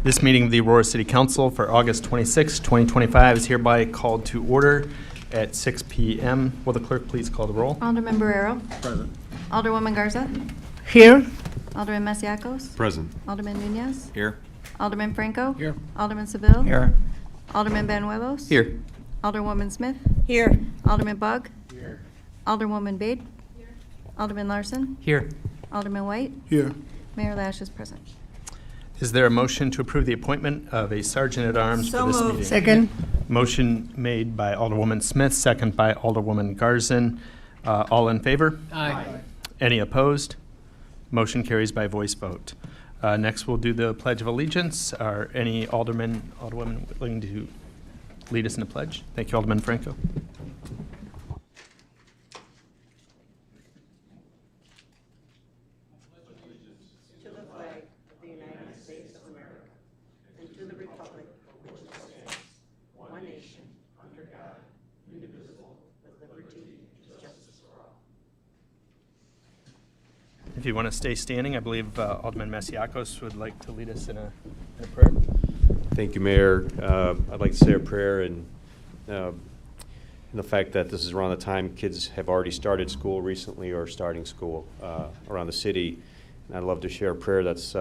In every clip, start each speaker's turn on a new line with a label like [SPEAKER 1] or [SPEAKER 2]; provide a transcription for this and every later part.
[SPEAKER 1] This meeting of the Aurora City Council for August 26, 2025 is hereby called to order at 6 p.m. Will the clerk please call the roll?
[SPEAKER 2] Alderman Barrero.
[SPEAKER 3] Present.
[SPEAKER 2] Alderwoman Garza.
[SPEAKER 4] Here.
[SPEAKER 2] Alderman Masiacos.
[SPEAKER 3] Present.
[SPEAKER 2] Alderman Nunez.
[SPEAKER 3] Here.
[SPEAKER 2] Alderman Franco.
[SPEAKER 3] Here.
[SPEAKER 2] Alderman Seville.
[SPEAKER 4] Here.
[SPEAKER 2] Alderman Banuelos.
[SPEAKER 1] Here.
[SPEAKER 2] Alderwoman Smith.
[SPEAKER 4] Here.
[SPEAKER 2] Alderman Bug.
[SPEAKER 3] Here.
[SPEAKER 2] Alderwoman Bade. Alderman Larson.
[SPEAKER 1] Here.
[SPEAKER 2] Alderman White.
[SPEAKER 3] Here.
[SPEAKER 2] Mayor Lash is present.
[SPEAKER 1] Is there a motion to approve the appointment of a sergeant at arms for this meeting?
[SPEAKER 4] Second.
[SPEAKER 1] Motion made by Alderwoman Smith, second by Alderwoman Garzon. All in favor?
[SPEAKER 4] Aye.
[SPEAKER 1] Any opposed? Motion carries by voice vote. Next, we'll do the Pledge of Allegiance. Are any alderwomen willing to lead us in a pledge? Thank you, Alderman Franco.
[SPEAKER 5] To the flag of the United States of America and to the republic which stands, one nation, under God, indivisible, with liberty and justice for all.
[SPEAKER 1] If you want to stay standing, I believe Alderman Masiacos would like to lead us in a prayer.
[SPEAKER 6] Thank you, Mayor. I'd like to say a prayer in the fact that this is around the time kids have already started school recently or starting school around the city. And I'd love to share a prayer that's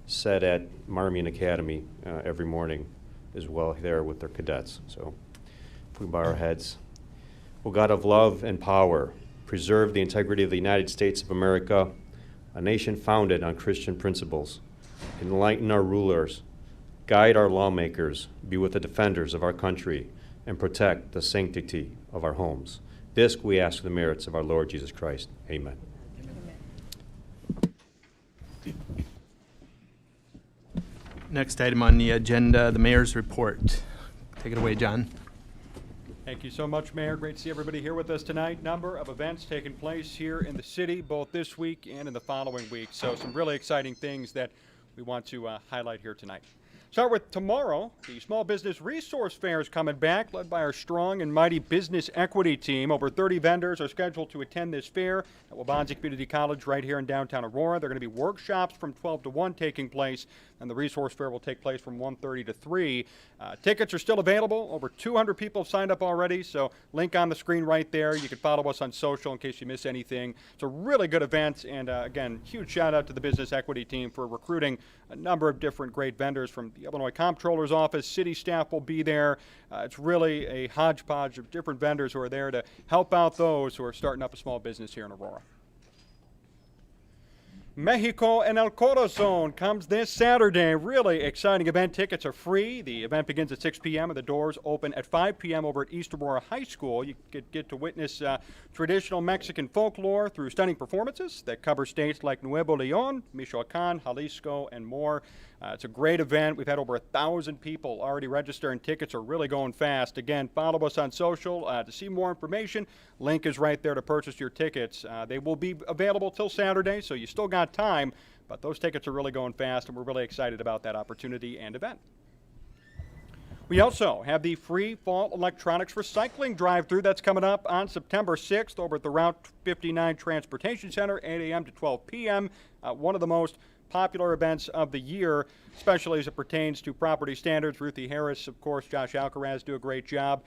[SPEAKER 6] said at Marmion Academy every morning as well there with their cadets. So if we bow our heads. O God of love and power, preserve the integrity of the United States of America, a nation founded on Christian principles. Enlighten our rulers, guide our lawmakers, be with the defenders of our country, and protect the sanctity of our homes. This we ask the merits of our Lord Jesus Christ. Amen.
[SPEAKER 1] Next item on the agenda, the mayor's report. Take it away, John.
[SPEAKER 7] Thank you so much, Mayor. Great to see everybody here with us tonight. Number of events taking place here in the city, both this week and in the following week. So some really exciting things that we want to highlight here tonight. Start with tomorrow. The Small Business Resource Fair is coming back, led by our strong and mighty business equity team. Over 30 vendors are scheduled to attend this fair at Waubonsie Community College right here in downtown Aurora. There are going to be workshops from 12 to 1 taking place, and the resource fair will take place from 1:30 to 3. Tickets are still available. Over 200 people have signed up already, so link on the screen right there. You can follow us on social in case you miss anything. It's a really good event, and again, huge shout out to the business equity team for recruiting a number of different great vendors from the Illinois Comptroller's office. City staff will be there. It's really a hodgepodge of different vendors who are there to help out those who are starting up a small business here in Aurora. Mexico and El Corazon comes this Saturday. Really exciting event. Tickets are free. The event begins at 6 p.m. and the doors open at 5 p.m. over at East Aurora High School. You get to witness traditional Mexican folklore through stunning performances that cover states like Nuevo León, Michoacán, Jalisco, and more. It's a great event. We've had over 1,000 people already register, and tickets are really going fast. Again, follow us on social to see more information. Link is right there to purchase your tickets. They will be available till Saturday, so you still got time, but those tickets are really going fast, and we're really excited about that opportunity and event. We also have the free fall electronics recycling drive-through that's coming up on September 6th over at the Route 59 Transportation Center, 8 a.m. to 12 p.m. One of the most popular events of the year, especially as it pertains to property standards. Ruthie Harris, of course, Josh Alcaraz do a great job.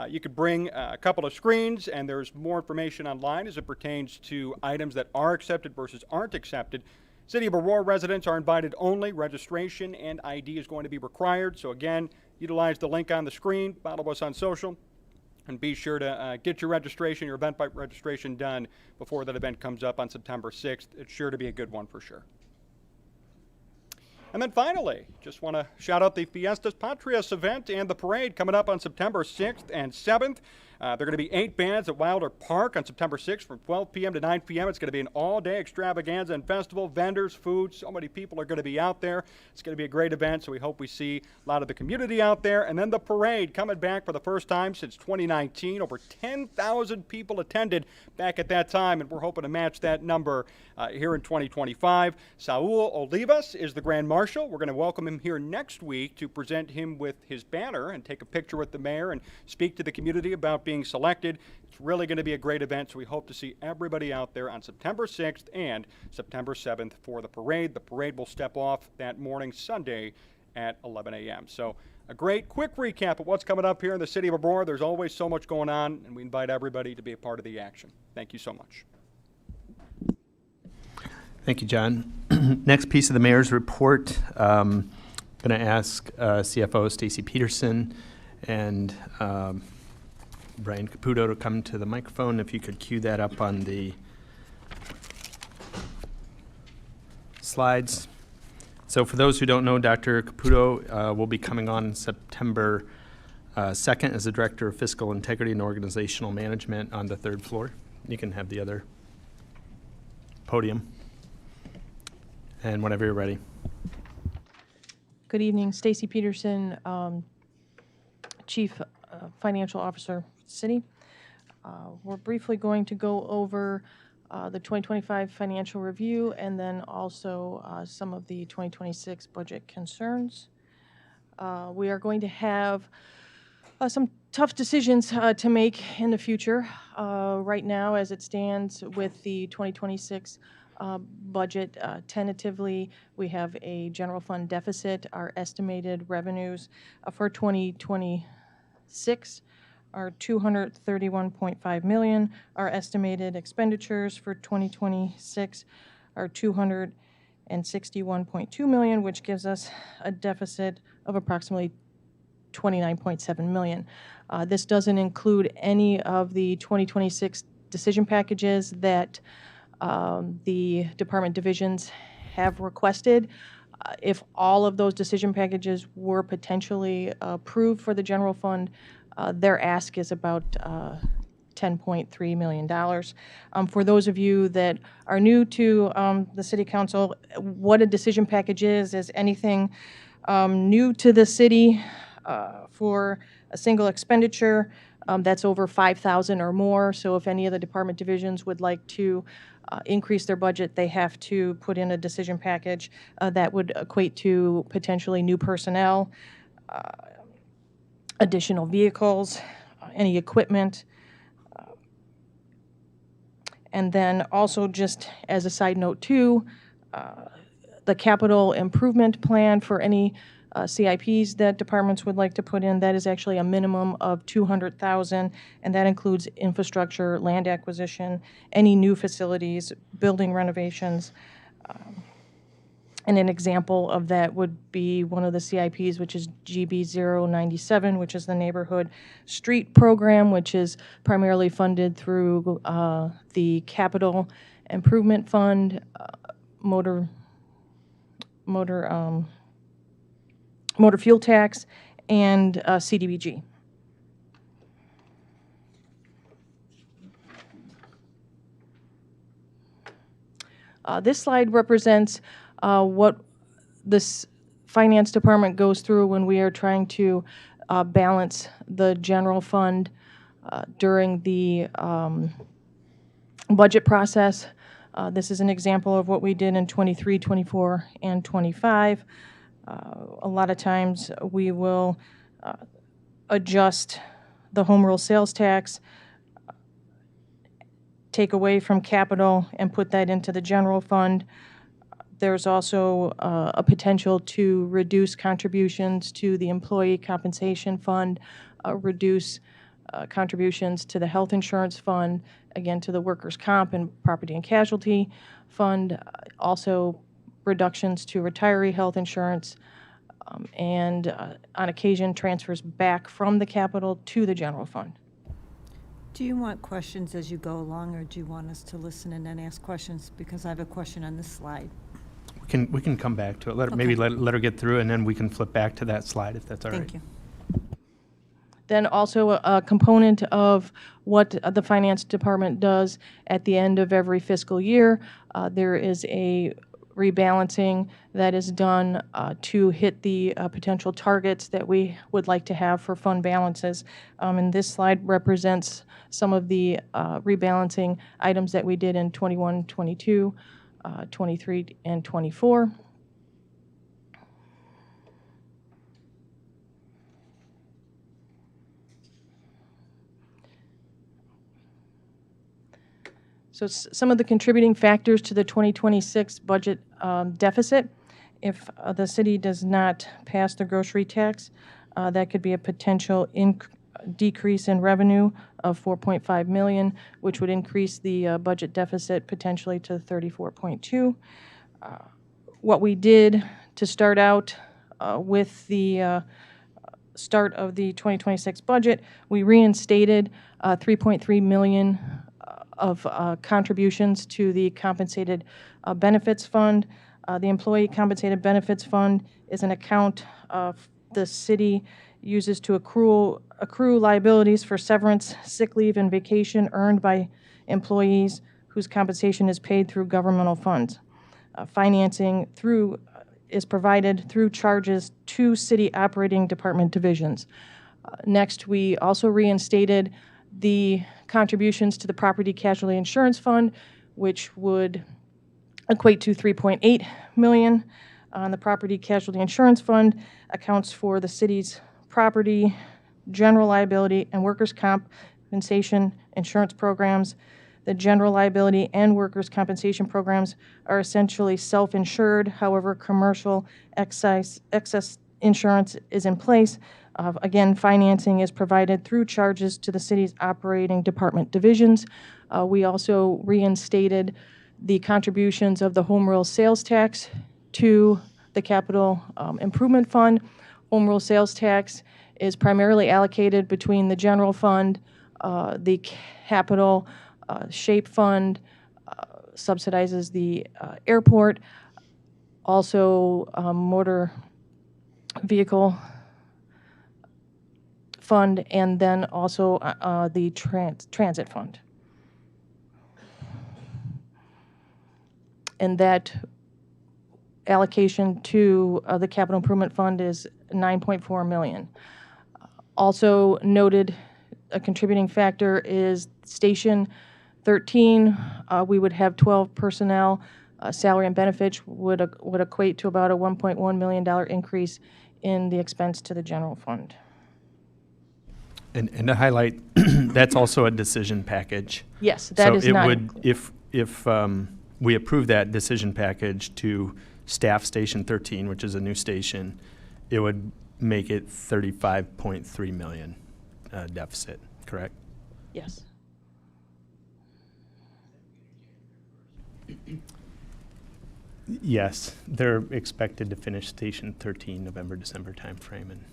[SPEAKER 7] You could bring a couple of screens, and there's more information online as it pertains to items that are accepted versus aren't accepted. City of Aurora residents are invited only. Registration and ID is going to be required. So again, utilize the link on the screen, follow us on social, and be sure to get your registration, your event registration done before that event comes up on September 6th. It's sure to be a good one for sure. And then finally, just want to shout out the Fiestas Patrias event and the parade coming up on September 6th and 7th. There are going to be 8 bands at Wilder Park on September 6th from 12 p.m. to 9 p.m. It's going to be an all-day extravaganza and festival, vendors, food. So many people are going to be out there. It's going to be a great event, so we hope we see a lot of the community out there. And then the parade coming back for the first time since 2019. Over 10,000 people attended back at that time, and we're hoping to match that number here in 2025. Saul Olivas is the Grand Marshal. We're going to welcome him here next week to present him with his banner and take a picture with the mayor and speak to the community about being selected. It's really going to be a great event, so we hope to see everybody out there on September 6th and September 7th for the parade. The parade will step off that morning, Sunday, at 11 a.m. So a great quick recap of what's coming up here in the city of Aurora. There's always so much going on, and we invite everybody to be a part of the action. Thank you so much.
[SPEAKER 1] Thank you, John. Next piece of the mayor's report. Going to ask CFO Stacy Peterson and Brian Caputo to come to the microphone. If you could cue that up on the slides. So for those who don't know, Dr. Caputo will be coming on September 2nd as the Director of Fiscal Integrity and Organizational Management on the 3rd floor. You can have the other podium. And whenever you're ready.
[SPEAKER 3] Good evening, Stacy Peterson, Chief Financial Officer, City. We're briefly going to go over the 2025 financial review and then also some of the 2026 budget concerns. We are going to have some tough decisions to make in the future. Right now, as it stands with the 2026 budget, tentatively, we have a general fund deficit. Our estimated revenues for 2026 are $231.5 million. Our estimated expenditures for 2026 are $261.2 million, which gives us a deficit of approximately $29.7 million. This doesn't include any of the 2026 decision packages that the department divisions have requested. If all of those decision packages were potentially approved for the general fund, their ask is about $10.3 million. For those of you that are new to the City Council, what a decision package is anything new to the city for a single expenditure that's over $5,000 or more. So if any of the department divisions would like to increase their budget, they have to put in a decision package that would equate to potentially new personnel, additional vehicles, any equipment. And then also, just as a side note too, the capital improvement plan for any CIPs that departments would like to put in, that is actually a minimum of $200,000, and that includes infrastructure, land acquisition, any new facilities, building renovations. And an example of that would be one of the CIPs, which is GB 097, which is the neighborhood street program, which is primarily funded through the capital improvement fund, motor fuel tax, and CDBG. This slide represents what this finance department goes through when we are trying to balance the general fund during the budget process. This is an example of what we did in 23, 24, and 25. A lot of times we will adjust the home rule sales tax, take away from capital, and put that into the general fund. There's also a potential to reduce contributions to the employee compensation fund, reduce contributions to the health insurance fund, again to the workers' comp and property and casualty fund, also reductions to retiree health insurance, and on occasion transfers back from the capital to the general fund.
[SPEAKER 5] Do you want questions as you go along, or do you want us to listen and then ask questions? Because I have a question on this slide.
[SPEAKER 1] We can come back to it.
[SPEAKER 5] Okay.
[SPEAKER 1] Maybe let her get through, and then we can flip back to that slide if that's all right.
[SPEAKER 5] Thank you.
[SPEAKER 3] Then also a component of what the finance department does at the end of every fiscal year, there is a rebalancing that is done to hit the potential targets that we would like to have for fund balances. And this slide represents some of the rebalancing items that we did in 21, 22, 23, and 24. So some of the contributing factors to the 2026 budget deficit If the city does not pass the grocery tax, that could be a potential decrease in revenue of 4.5 million, which would increase the budget deficit potentially to 34.2. What we did to start out with the start of the 2026 budget, we reinstated 3.3 million of contributions to the compensated benefits fund. The employee compensated benefits fund is an account the city uses to accrue liabilities for severance, sick leave, and vacation earned by employees whose compensation is paid through governmental funds. Financing is provided through charges to city operating department divisions. Next, we also reinstated the contributions to the property casualty insurance fund, which would equate to 3.8 million. The property casualty insurance fund accounts for the city's property, general liability, and workers' compensation insurance programs. The general liability and workers' compensation programs are essentially self-insured. However, commercial excess insurance is in place. Again, financing is provided through charges to the city's operating department divisions. We also reinstated the contributions of the home rule sales tax to the capital improvement fund. Home rule sales tax is primarily allocated between the general fund, the capital SHAPE fund, subsidizes the airport, also motor vehicle fund, and then also the transit fund. And that allocation to the capital improvement fund is 9.4 million. Also noted, a contributing factor is Station 13. We would have 12 personnel. Salary and benefits would equate to about a $1.1 million increase in the expense to the general fund.
[SPEAKER 1] And to highlight, that's also a decision package.
[SPEAKER 3] Yes, that is not.
[SPEAKER 1] So it would, if we approve that decision package to staff Station 13, which is a new station, it would make it 35.3 million deficit, correct?
[SPEAKER 3] Yes.
[SPEAKER 1] Yes, they're expected to finish Station 13 November, December timeframe. And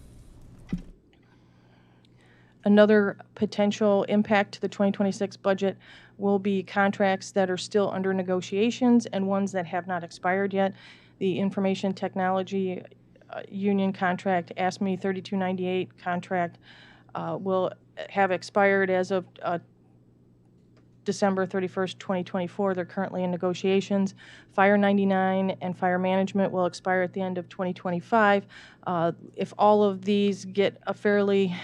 [SPEAKER 3] another potential impact to the 2026 budget will be contracts that are still under negotiations and ones that have not expired yet. The information technology union contract, ASME 3298 contract, will have expired as of December 31st, 2024. They're currently in negotiations. Fire 99 and fire management will expire at the end of 2025. If all of these get a fairly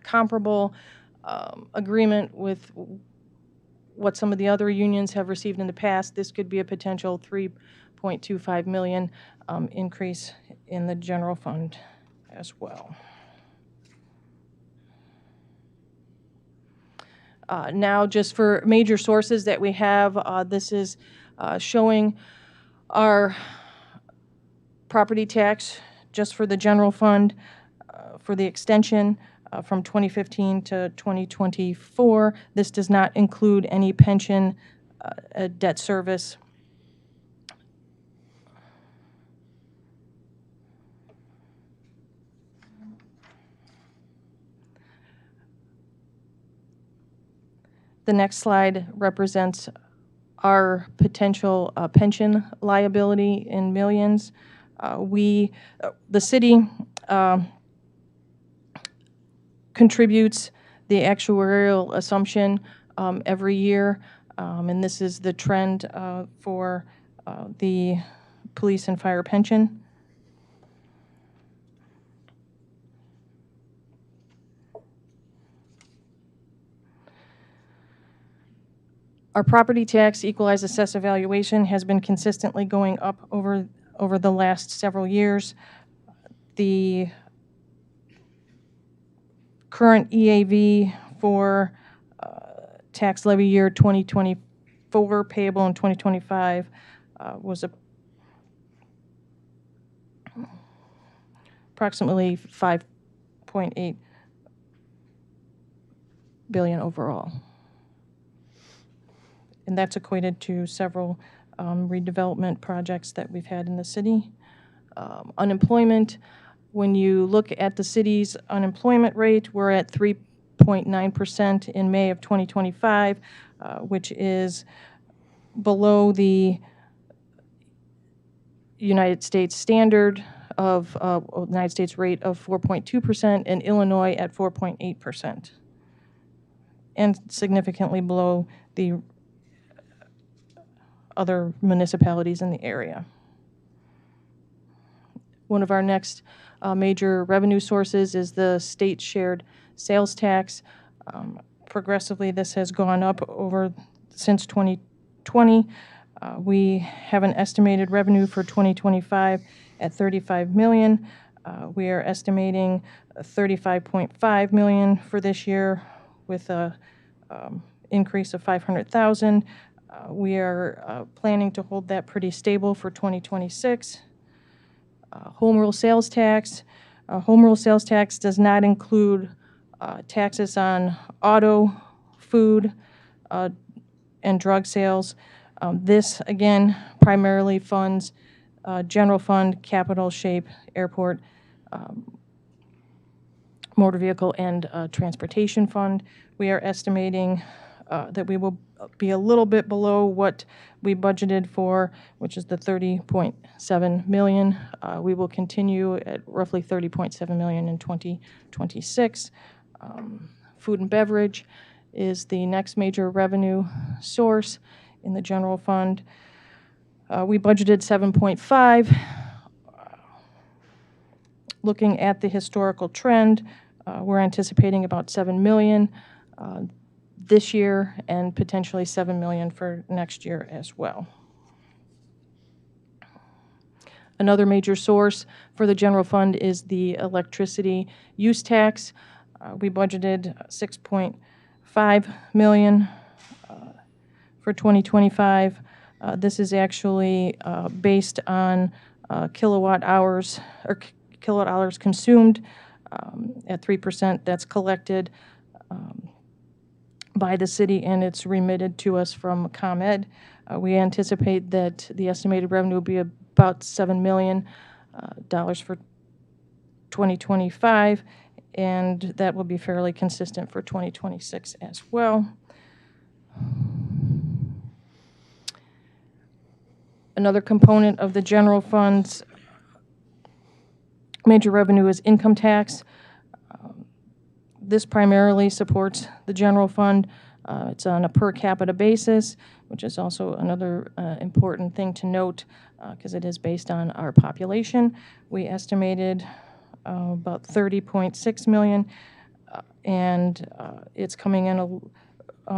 [SPEAKER 3] comparable agreement with what some of the other unions have received in the past, this could be a potential 3.25 million increase in the general fund as well. Now, just for major sources that we have, this is showing our property tax just for the general fund for the extension from 2015 to 2024. This does not include any pension debt service. The next slide represents our potential pension liability in millions. The city contributes the actuarial assumption every year, and this is the trend for the police and fire pension. Our property tax equalized assessed evaluation has been consistently going up over the last several years. The current EAV for tax levy year 2024 payable in 2025 was approximately 5.8 billion overall. And that's equated to several redevelopment projects that we've had in the city. Unemployment, when you look at the city's unemployment rate, we're at 3.9% in May of 2025, which is below the United States standard of United States rate of 4.2% and Illinois at 4.8%, and significantly below the other municipalities in the area. One of our next major revenue sources is the state shared sales tax. Progressively, this has gone up since 2020. We have an estimated revenue for 2025 at $35 million. We are estimating $35.5 million for this year with a increase of $500,000. We are planning to hold that pretty stable for 2026. Home rule sales tax. Home rule sales tax does not include taxes on auto, food, and drug sales. This, again, primarily funds general fund, capital shape, airport, motor vehicle, and transportation fund. We are estimating that we will be a little bit below what we budgeted for, which is the $30.7 million. We will continue at roughly $30.7 million in 2026. Food and beverage is the next major revenue source in the general fund. We budgeted 7.5. Looking at the historical trend, we're anticipating about 7 million this year and potentially 7 million for next year as well. Another major source for the general fund is the electricity use tax. We budgeted 6.5 million for 2025. This is actually based on kilowatt hours consumed at 3%. That's collected by the city, and it's remitted to us from ComEd. We anticipate that the estimated revenue will be about $7 million for 2025, and that will be fairly consistent for 2026 as well. Another component of the general fund's major revenue is income tax. This primarily supports the general fund. It's on a per capita basis, which is also another important thing to note because it is based on our population. We estimated about 30.6 million, and it's coming in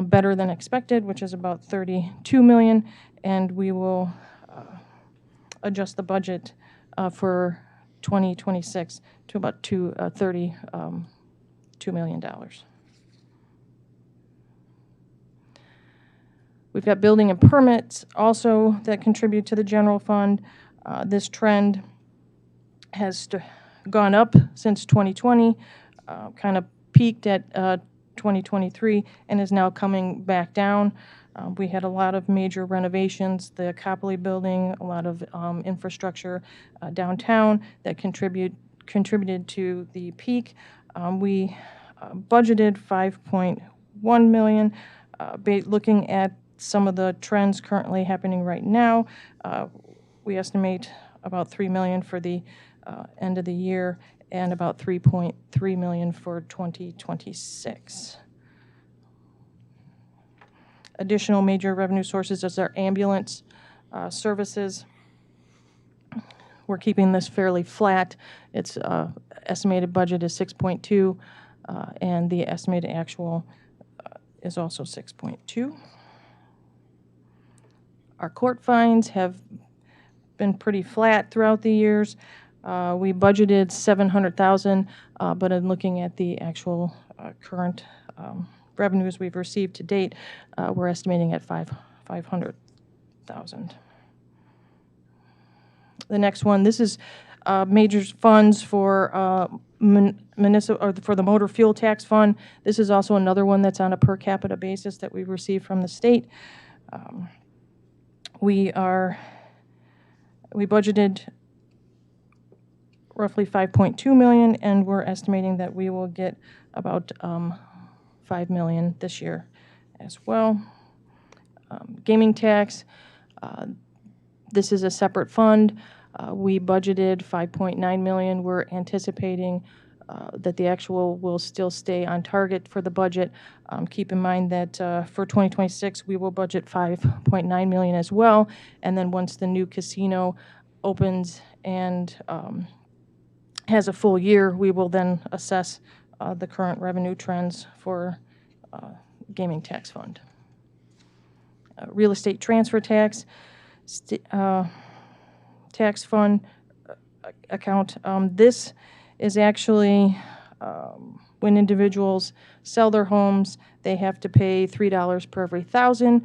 [SPEAKER 3] better than expected, which is about 32 million, and we will adjust the budget for 2026 to about $32 million. We've got building and permits also that contribute to the general fund. This trend has gone up since 2020, kind of peaked at 2023, and is now coming back down. We had a lot of major renovations, the Copley building, a lot of infrastructure downtown that contributed to the peak. We budgeted 5.1 million. Looking at some of the trends currently happening right now, we estimate about 3 million for the end of the year and about 3.3 million for 2026. Additional major revenue sources is our ambulance services. We're keeping this fairly flat. Its estimated budget is 6.2, and the estimated actual is also 6.2. Our court fines have been pretty flat throughout the years. We budgeted 700,000, but in looking at the actual current revenues we've received to date, we're estimating at 500,000. The next one, this is major funds for municipal, or for the motor fuel tax fund. This is also another one that's on a per capita basis that we receive from the state. We budgeted roughly 5.2 million, and we're estimating that we will get about 5 million this year as well. Gaming tax, this is a separate fund. We budgeted 5.9 million. We're anticipating that the actual will still stay on target for the budget. Keep in mind that for 2026, we will budget 5.9 million as well. And then once the new casino opens and has a full year, we will then assess the current revenue trends for gaming tax fund. Real estate transfer tax, tax fund account. This is actually when individuals sell their homes, they have to pay $3 per every $1,000.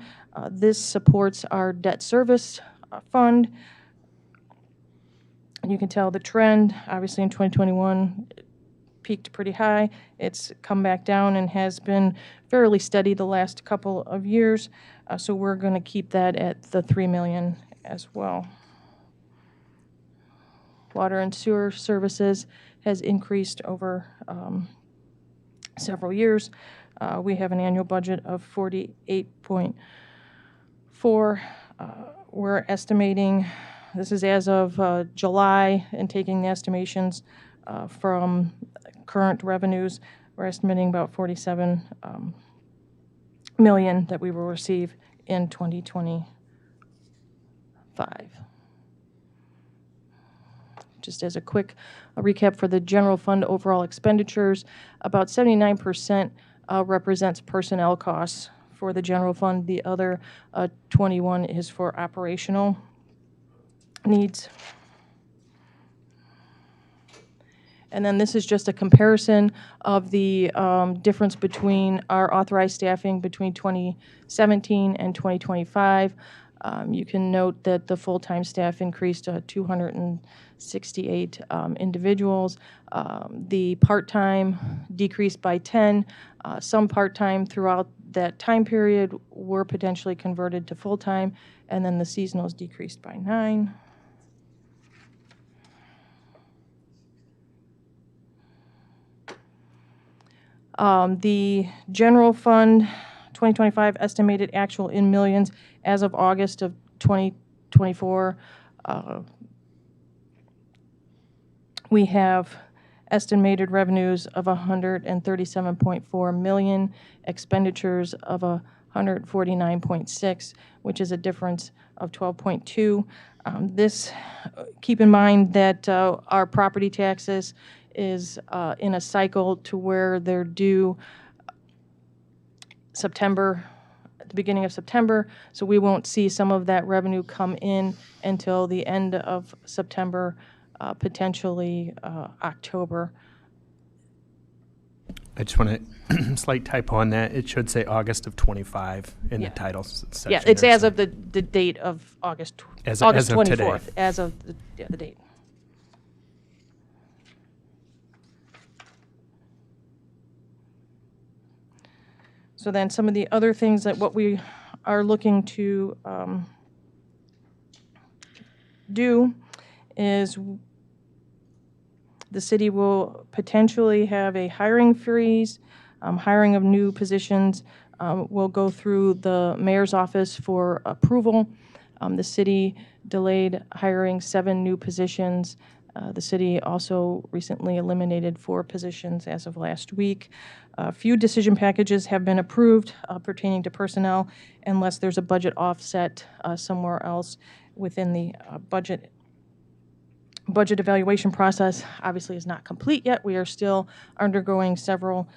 [SPEAKER 3] This supports our debt service fund. And you can tell the trend, obviously in 2021, it peaked pretty high. It's come back down and has been fairly steady the last couple of years. So we're going to keep that at the 3 million as well. Water and sewer services has increased over several years. We have an annual budget of 48.4. We're estimating, this is as of July, and taking the estimations from current revenues, we're estimating about 47 million that we will receive in 2025. Just as a quick recap for the general fund overall expenditures, about 79% represents personnel costs for the general fund. The other 21 is for operational needs. And then this is just a comparison of the difference between our authorized staffing between 2017 and 2025. You can note that the full-time staff increased to 268 individuals. The part-time decreased by 10. Some part-time throughout that time period were potentially converted to full-time, and then the seasonals decreased by 9. The general fund 2025 estimated actual in millions as of August of 2024. We have estimated revenues of 137.4 million, expenditures of 149.6, which is a difference of 12.2. This, keep in mind that our property taxes is in a cycle to where they're due September, at the beginning of September, so we won't see some of that revenue come in until the end of September, potentially October.
[SPEAKER 1] I just want to, slight typo on that. It should say August of 25 in
[SPEAKER 3] Yeah.
[SPEAKER 1] the title section.
[SPEAKER 3] Yeah, it's
[SPEAKER 1] there,
[SPEAKER 3] as
[SPEAKER 1] so-
[SPEAKER 3] of the date of August
[SPEAKER 1] As
[SPEAKER 3] August
[SPEAKER 1] of today.
[SPEAKER 3] 24th, as of the date. So then some of the other things that what we are looking to do is the city will potentially have a hiring freeze, hiring of new positions. Will go through the mayor's office for approval. The city delayed hiring 7 new positions. The city also recently eliminated 4 positions as of last week. A few decision packages have been approved pertaining to personnel unless there's a budget offset somewhere else within the budget. Budget evaluation process obviously is not complete yet. We are still undergoing several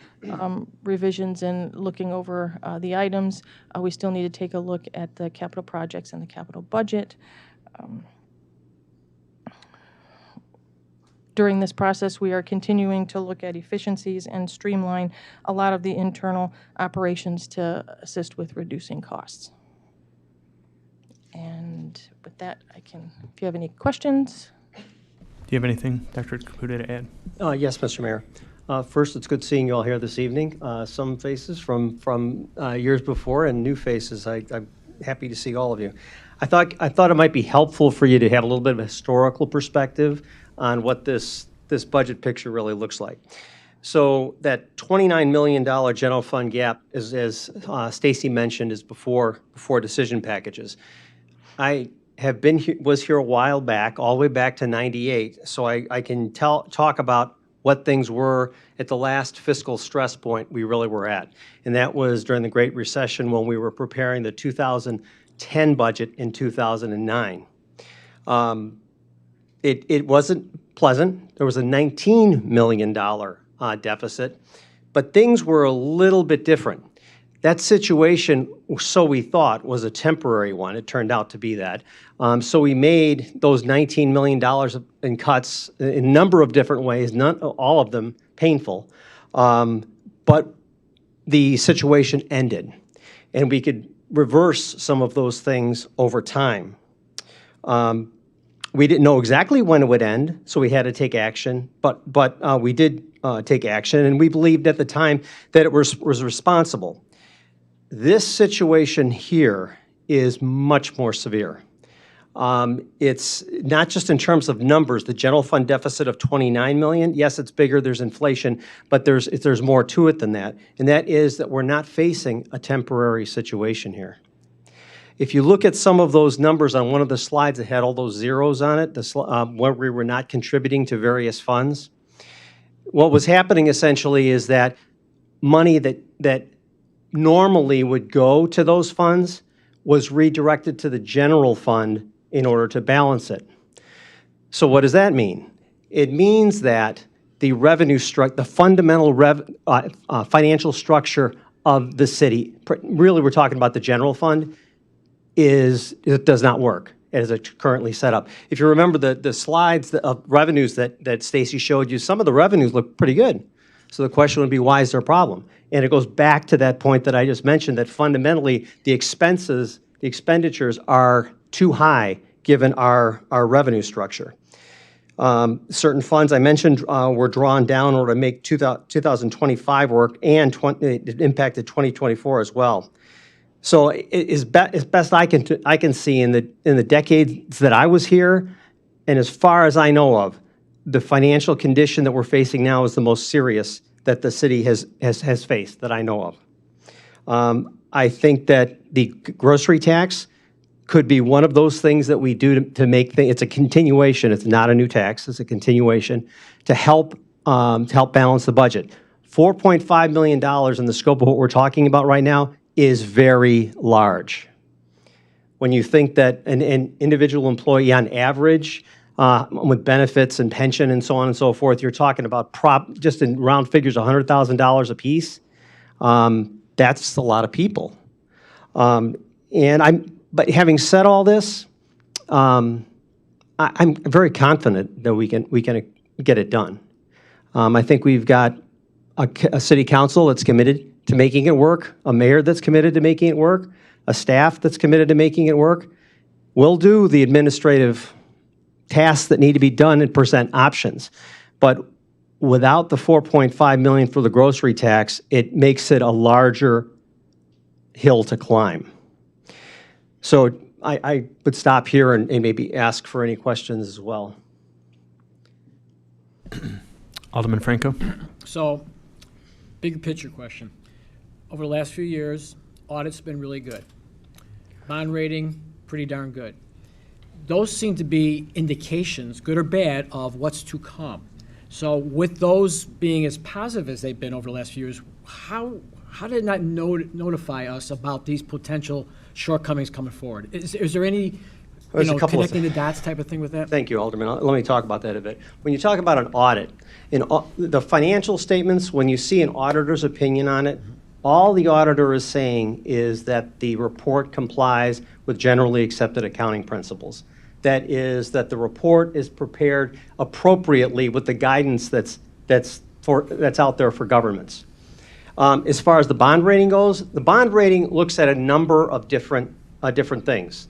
[SPEAKER 3] revisions and looking over the items. We still need to take a look at the capital projects and the capital budget. During this process, we are continuing to look at efficiencies and streamline a lot of the internal operations to assist with reducing costs. And with that, if you have any questions.
[SPEAKER 1] you have anything, Dr. Caputo, to add?
[SPEAKER 4] Yes, Mr. Mayor. First, it's good seeing you all here this evening. Some faces from years before and new faces. I'm happy to see all of you. I thought it might be helpful for you to have a little bit of a historical perspective on what this budget picture really looks like. So that $29 million general fund gap, as Stacy mentioned, is before decision packages. I have was here a while back, all the way back to '98, so I can talk about what things were at the last fiscal stress point we really were at, and that was during the Great Recession when we were preparing the 2010 budget in 2009. It wasn't pleasant. There was a $19 million deficit, but things were a little bit different. That situation, so we thought, was a temporary one. It turned out to be that. So we made those $19 million in cuts in a number of different ways, not all of them painful, but the situation ended, and we could reverse some of those things over time. We didn't know exactly when it would end, so we had to take action, but we did take action, and we believed at the time that it was responsible. This situation here is much more severe. It's not just in terms of numbers, the general fund deficit of $29 million, yes, it's bigger, there's inflation, but there's more to it than that, and that is that we're not facing a temporary situation here. If you look at some of those numbers on one of the slides that had all those zeros on it, where we were not contributing to various funds, what was happening essentially is that money that normally would go to those funds was redirected to the general fund in order to balance it. So what does that mean? It means that the revenue the fundamental financial structure of the city, really we're talking about the general fund, it does not work as it's currently set up. If you remember the slides of revenues that Stacy showed you, some of the revenues look pretty good. So the question would be, why is there a problem? And it goes back to that point that I just mentioned, that fundamentally the expenditures are too high given our revenue structure. Certain funds I mentioned were drawn down in order to make 2025 work, and it impacted 2024 as well. So as best I can see in the decades that I was here, and as far as I know of, the financial condition that we're facing now is the most serious that the city has faced that I know of. I think that the grocery tax could be one of those things that we do to make things. It's a continuation. It's not a new tax. It's a continuation to help balance the budget. $4.5 million in the scope of what we're talking about right now is very large. When you think that an individual employee on average, with benefits and pension and so on and so forth, you're talking about just in round figures, $100,000 a piece. That's a lot of people. But having said all this, I'm very confident that we can get it done. I think we've got a city council that's committed to making it work, a mayor that's committed to making it work, a staff that's committed to making it work. We'll do the administrative tasks that need to be done and present options. But without the $4.5 million for the grocery tax, it makes it a larger hill to climb. So I would stop here and maybe ask for any questions as well.
[SPEAKER 1] Alderman Franco?
[SPEAKER 8] So, big picture question. Over the last few years, audit's been really good. Bond rating, pretty darn good. Those seem to be indications, good or bad, of what's to come. So with those being as positive as they've been over the last few years, how did it not notify us about these potential shortcomings coming forward? Is there any connecting the dots type of thing with that?
[SPEAKER 4] Thank you, Alderman. Let me talk about that a bit. When you talk about an audit, the financial statements, when you see an auditor's opinion on it, all the auditor is saying is that the report complies with generally accepted accounting principles. That is, that the report is prepared appropriately with the guidance that's out there for governments. As far as the bond rating goes, the bond rating looks at a number of different things.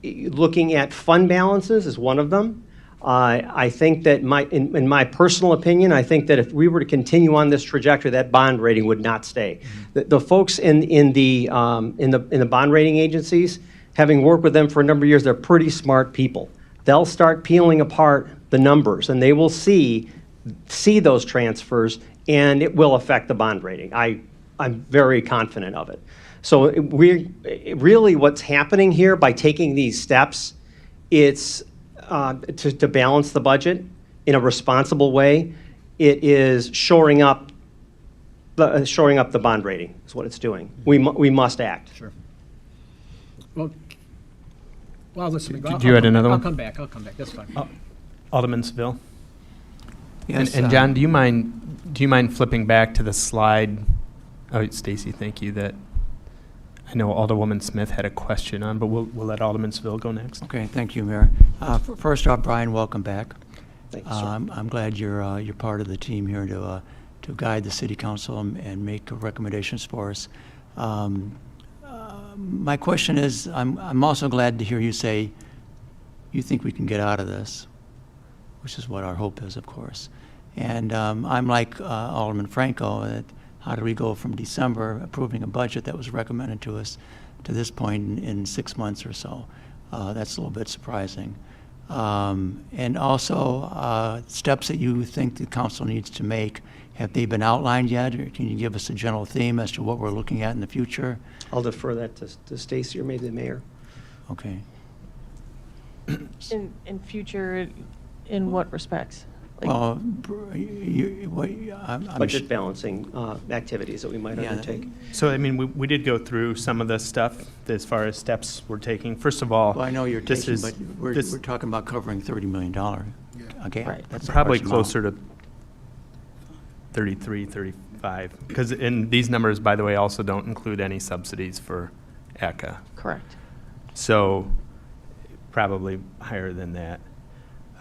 [SPEAKER 4] Looking at fund balances is one of them. I think that in my personal opinion, I think that if we were to continue on this trajectory, that bond rating would not stay. The folks in the bond rating agencies, having worked with them for a number of years, they're pretty smart people. They'll start peeling apart the numbers, and they will see those transfers, and it will affect the bond rating. I'm very confident of it. So really what's happening here by taking these steps, it's to balance the budget in a responsible way. It is shoring up the bond rating is what it's doing. We must act.
[SPEAKER 8] Sure. Well, listen.
[SPEAKER 1] Did you add another one?
[SPEAKER 8] I'll come back, that's fine.
[SPEAKER 1] Alderman Seville?
[SPEAKER 9] Yes,
[SPEAKER 1] And John, do you mind flipping back to the slide? Oh, Stacy, thank you. That I know Alderwoman Smith had a question on, but we'll let Alderman Seville go next.
[SPEAKER 9] okay, thank you, Mayor. First off, Brian, welcome back.
[SPEAKER 4] Thank you, sir.
[SPEAKER 9] I'm glad you're part of the team here to guide the city council and make recommendations for us. My question is, I'm also glad to hear you say you think we can get out of this, which is what our hope is, of course. And I'm like Alderman Franco, that how do we go from December approving a budget that was recommended to us to this point in 6 months or so? That's a little bit surprising. And also, steps that you think the council needs to make, have they been outlined yet? Or can you give us a general theme as to what we're looking at in the future?
[SPEAKER 4] I'll defer that to Stacy or maybe the mayor.
[SPEAKER 9] Okay.
[SPEAKER 3] In future, in what respects? Like-
[SPEAKER 9] Well,
[SPEAKER 4] Budget balancing activities that we might
[SPEAKER 9] Yeah,
[SPEAKER 4] undertake.
[SPEAKER 1] So, I mean, we did go through some of this stuff as far as steps we're taking. First of all,
[SPEAKER 9] Well, I know you're
[SPEAKER 1] this
[SPEAKER 9] taking,
[SPEAKER 1] is-
[SPEAKER 9] but we're
[SPEAKER 1] this-
[SPEAKER 9] talking about covering $30 million. Okay,
[SPEAKER 3] Right.
[SPEAKER 9] that's a
[SPEAKER 1] Probably
[SPEAKER 9] large amount.
[SPEAKER 1] closer to 33, 35. Because these numbers, by the way, also don't include any subsidies for ECA.
[SPEAKER 3] Correct.
[SPEAKER 1] So probably higher than that.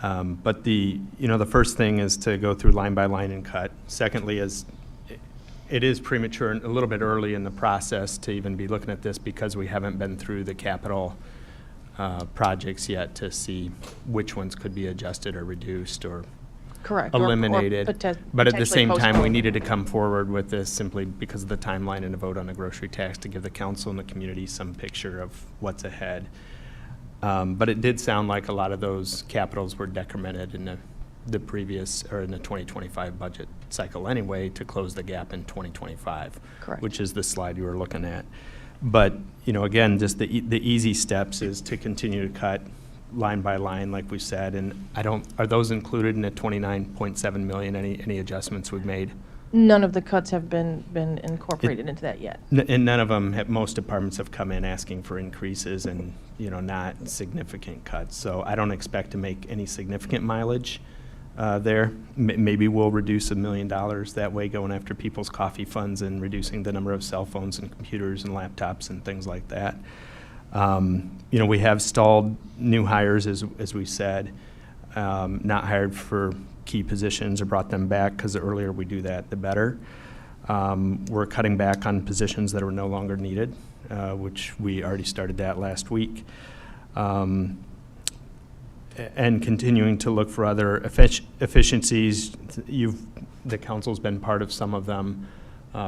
[SPEAKER 1] But the first thing is to go through line by line and cut. Secondly is it is premature and a little bit early in the process to even be looking at this because we haven't been through the capital projects yet to see which ones could be adjusted or reduced or
[SPEAKER 3] Correct.
[SPEAKER 1] eliminated. But at the
[SPEAKER 3] potentially
[SPEAKER 1] same time, we
[SPEAKER 3] postponed.
[SPEAKER 1] needed to come forward with this simply because of the timeline and a vote on the grocery tax to give the council and the community some picture of what's ahead. But it did sound like a lot of those capitals were decremented in the previous, or in the 2025 budget cycle anyway, to close the gap in 2025.
[SPEAKER 3] Correct.
[SPEAKER 1] Which is the slide you were looking at. But, again, just the easy steps is to continue to cut line by line, like we said, and are those included in the 29.7 million, any adjustments we've made?
[SPEAKER 3] None of the cuts have been incorporated into that yet.
[SPEAKER 1] And none of them, most departments have come in asking for increases and, not significant cuts. So I don't expect to make any significant mileage there. Maybe we'll reduce $1 million that way, going after people's coffee funds and reducing the number of cell phones and computers and laptops and things like that. We have stalled new hires, as we said, not hired for key positions or brought them back, because the earlier we do that, the better. We're cutting back on positions that are no longer needed, which we already started that last week. And continuing to look for other efficiencies. The council's been part of some of them.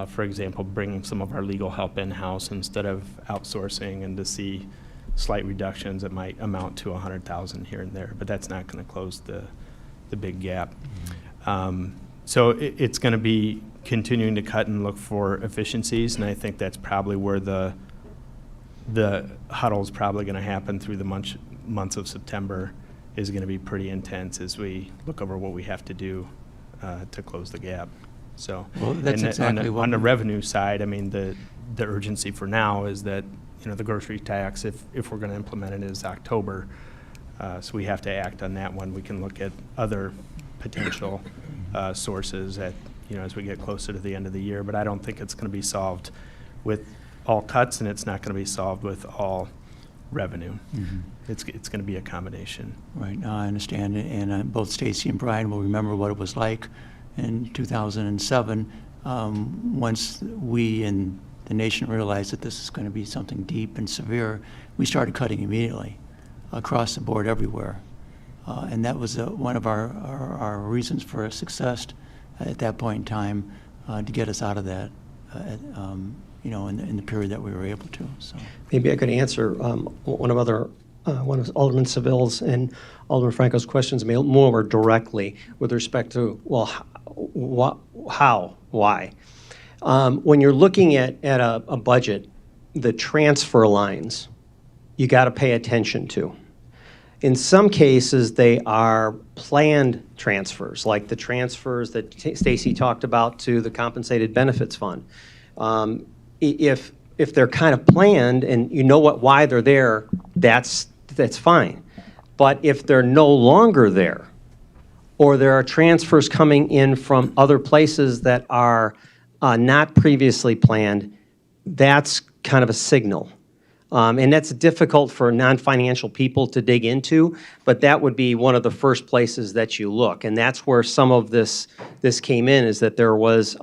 [SPEAKER 1] For example, bringing some of our legal help in-house instead of outsourcing, and to see slight reductions that might amount to 100,000 here and there, but that's not going to close the big gap. So it's going to be continuing to cut and look for efficiencies, and I think that's probably where the huddle's probably going to happen through the months of September, is going to be pretty intense as we look over what we have to do to close the gap. So,
[SPEAKER 9] Well, that's
[SPEAKER 1] and
[SPEAKER 9] exactly what
[SPEAKER 1] on the revenue side, I mean, the urgency for now is that, the grocery tax, if we're going to implement it, is October. So we have to act on that one. We can look at other potential sources as we get closer to the end of the year, but I don't think it's going to be solved with all cuts, and it's not going to be solved with all revenue.
[SPEAKER 9] Mhm.
[SPEAKER 1] It's going to be a combination.
[SPEAKER 9] Right, no, I understand, and both Stacy and Brian will remember what it was like in 2007, once we and the nation realized that this is going to be something deep and severe. We started cutting immediately, across the board everywhere. And that was one of our reasons for success at that point in time, to get us out of that, in the period that we were able to, so.
[SPEAKER 4] Maybe I could answer one of Alderman Seville's and Alderman Franco's questions more directly with respect to, well, how, why? When you're looking at a budget, the transfer lines, you got to pay attention to. In some cases, they are planned transfers, like the transfers that Stacy talked about to the compensated benefits fund. If they're kind of planned and you know why they're there, that's fine. But if they're no longer there, or there are transfers coming in from other places that are not previously planned, that's kind of a signal. And that's difficult for non-financial people to dig into, but that would be one of the first places that you look. And that's where some of this came in, is that there was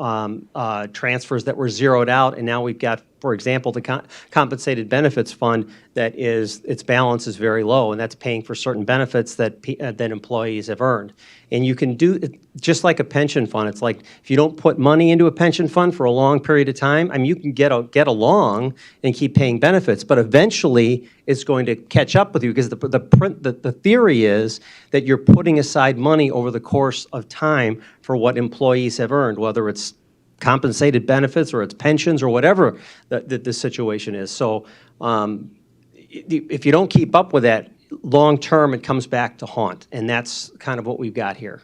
[SPEAKER 4] transfers that were zeroed out, and now we've got, for example, the compensated benefits fund its balance is very low, and that's paying for certain benefits that employees have earned. And you can do it just like a pension fund. It's like if you don't put money into a pension fund for a long period of time, I mean, you can get along and keep paying benefits, but eventually it's going to catch up with you, because the theory is that you're putting aside money over the course of time for what employees have earned, whether it's compensated benefits or it's pensions or whatever the situation is. So if you don't keep up with that, long term it comes back to haunt, and that's kind of what we've got here.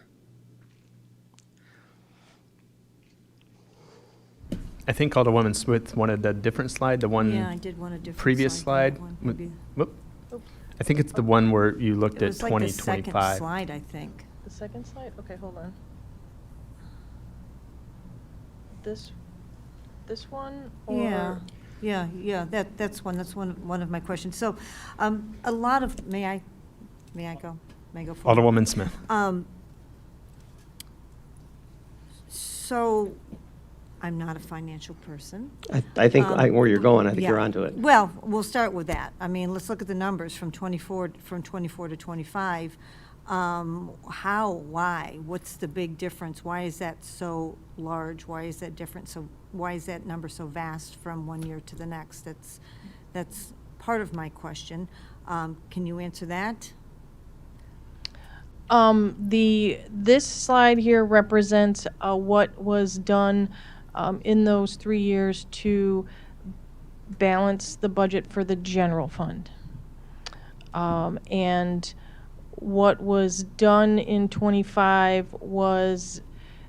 [SPEAKER 1] I think Alderwoman Smith wanted a different slide, the one
[SPEAKER 5] Yeah, I did want a different
[SPEAKER 1] previous slide.
[SPEAKER 5] One, maybe.
[SPEAKER 1] Whoop. I think it's the one where you looked
[SPEAKER 5] It
[SPEAKER 1] at
[SPEAKER 5] was like the
[SPEAKER 1] 2025.
[SPEAKER 5] second slide, I think.
[SPEAKER 3] The second slide? Okay, hold on. This one? Or
[SPEAKER 5] Yeah, that's one of my questions. So, a lot of, may I go forward?
[SPEAKER 1] Alderwoman Smith.
[SPEAKER 5] So, I'm not a financial person.
[SPEAKER 4] I think where you're going, I think
[SPEAKER 5] Yeah.
[SPEAKER 4] you're onto it.
[SPEAKER 5] Well, we'll start with that. I mean, let's look at the numbers from 24 to 25. Why? What's the big difference? Why is that so large? Why is that different? So why is that number so vast from one year to the next? That's part of my question. Can you answer that?
[SPEAKER 3] This slide here represents what was done in those 3 years to balance the budget for the general fund. And what was done in '25 was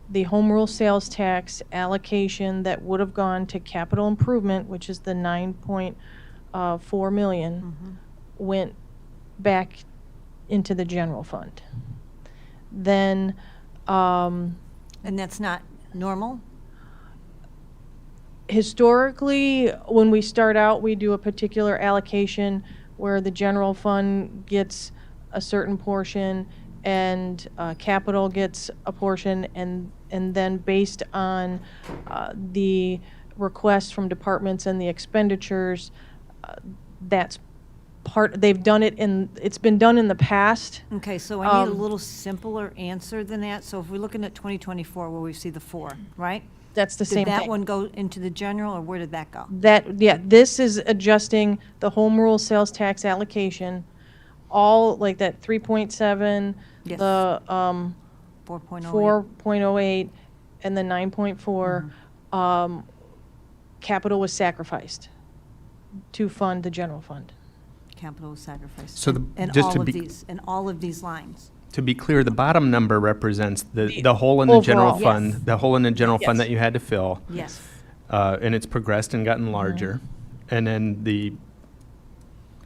[SPEAKER 3] the home rule sales tax allocation that would have gone to capital improvement, which is the 9.4 million, went back into the general fund. Then,
[SPEAKER 5] And that's not normal?
[SPEAKER 3] historically, when we start out, we do a particular allocation where the general fund gets a certain portion and capital gets a portion, and then based on the requests from departments and the expenditures, that's they've done it it's been done in the past.
[SPEAKER 5] Okay, so I need a little simpler answer than that. So if we're looking at 2024, where we see the 4, right?
[SPEAKER 3] That's the same
[SPEAKER 5] Did that
[SPEAKER 3] thing.
[SPEAKER 5] one go into the general, or where did that go?
[SPEAKER 3] This is adjusting the home rule sales tax allocation, all like that 3.7,
[SPEAKER 5] Yes.
[SPEAKER 3] the
[SPEAKER 5] 4.08.
[SPEAKER 3] 4.08, and the 9.4. Capital was sacrificed to fund the general fund.
[SPEAKER 5] Capital was sacrificed.
[SPEAKER 1] So
[SPEAKER 5] And
[SPEAKER 1] just
[SPEAKER 5] all
[SPEAKER 1] to
[SPEAKER 5] of
[SPEAKER 1] be
[SPEAKER 5] these, and all of these lines.
[SPEAKER 1] To be clear, the bottom number represents the hole in the general
[SPEAKER 3] overall.
[SPEAKER 1] fund,
[SPEAKER 5] Yes.
[SPEAKER 1] the hole in the general fund
[SPEAKER 3] Yes.
[SPEAKER 1] that you had to fill.
[SPEAKER 5] Yes.
[SPEAKER 1] And it's progressed and gotten larger. And then the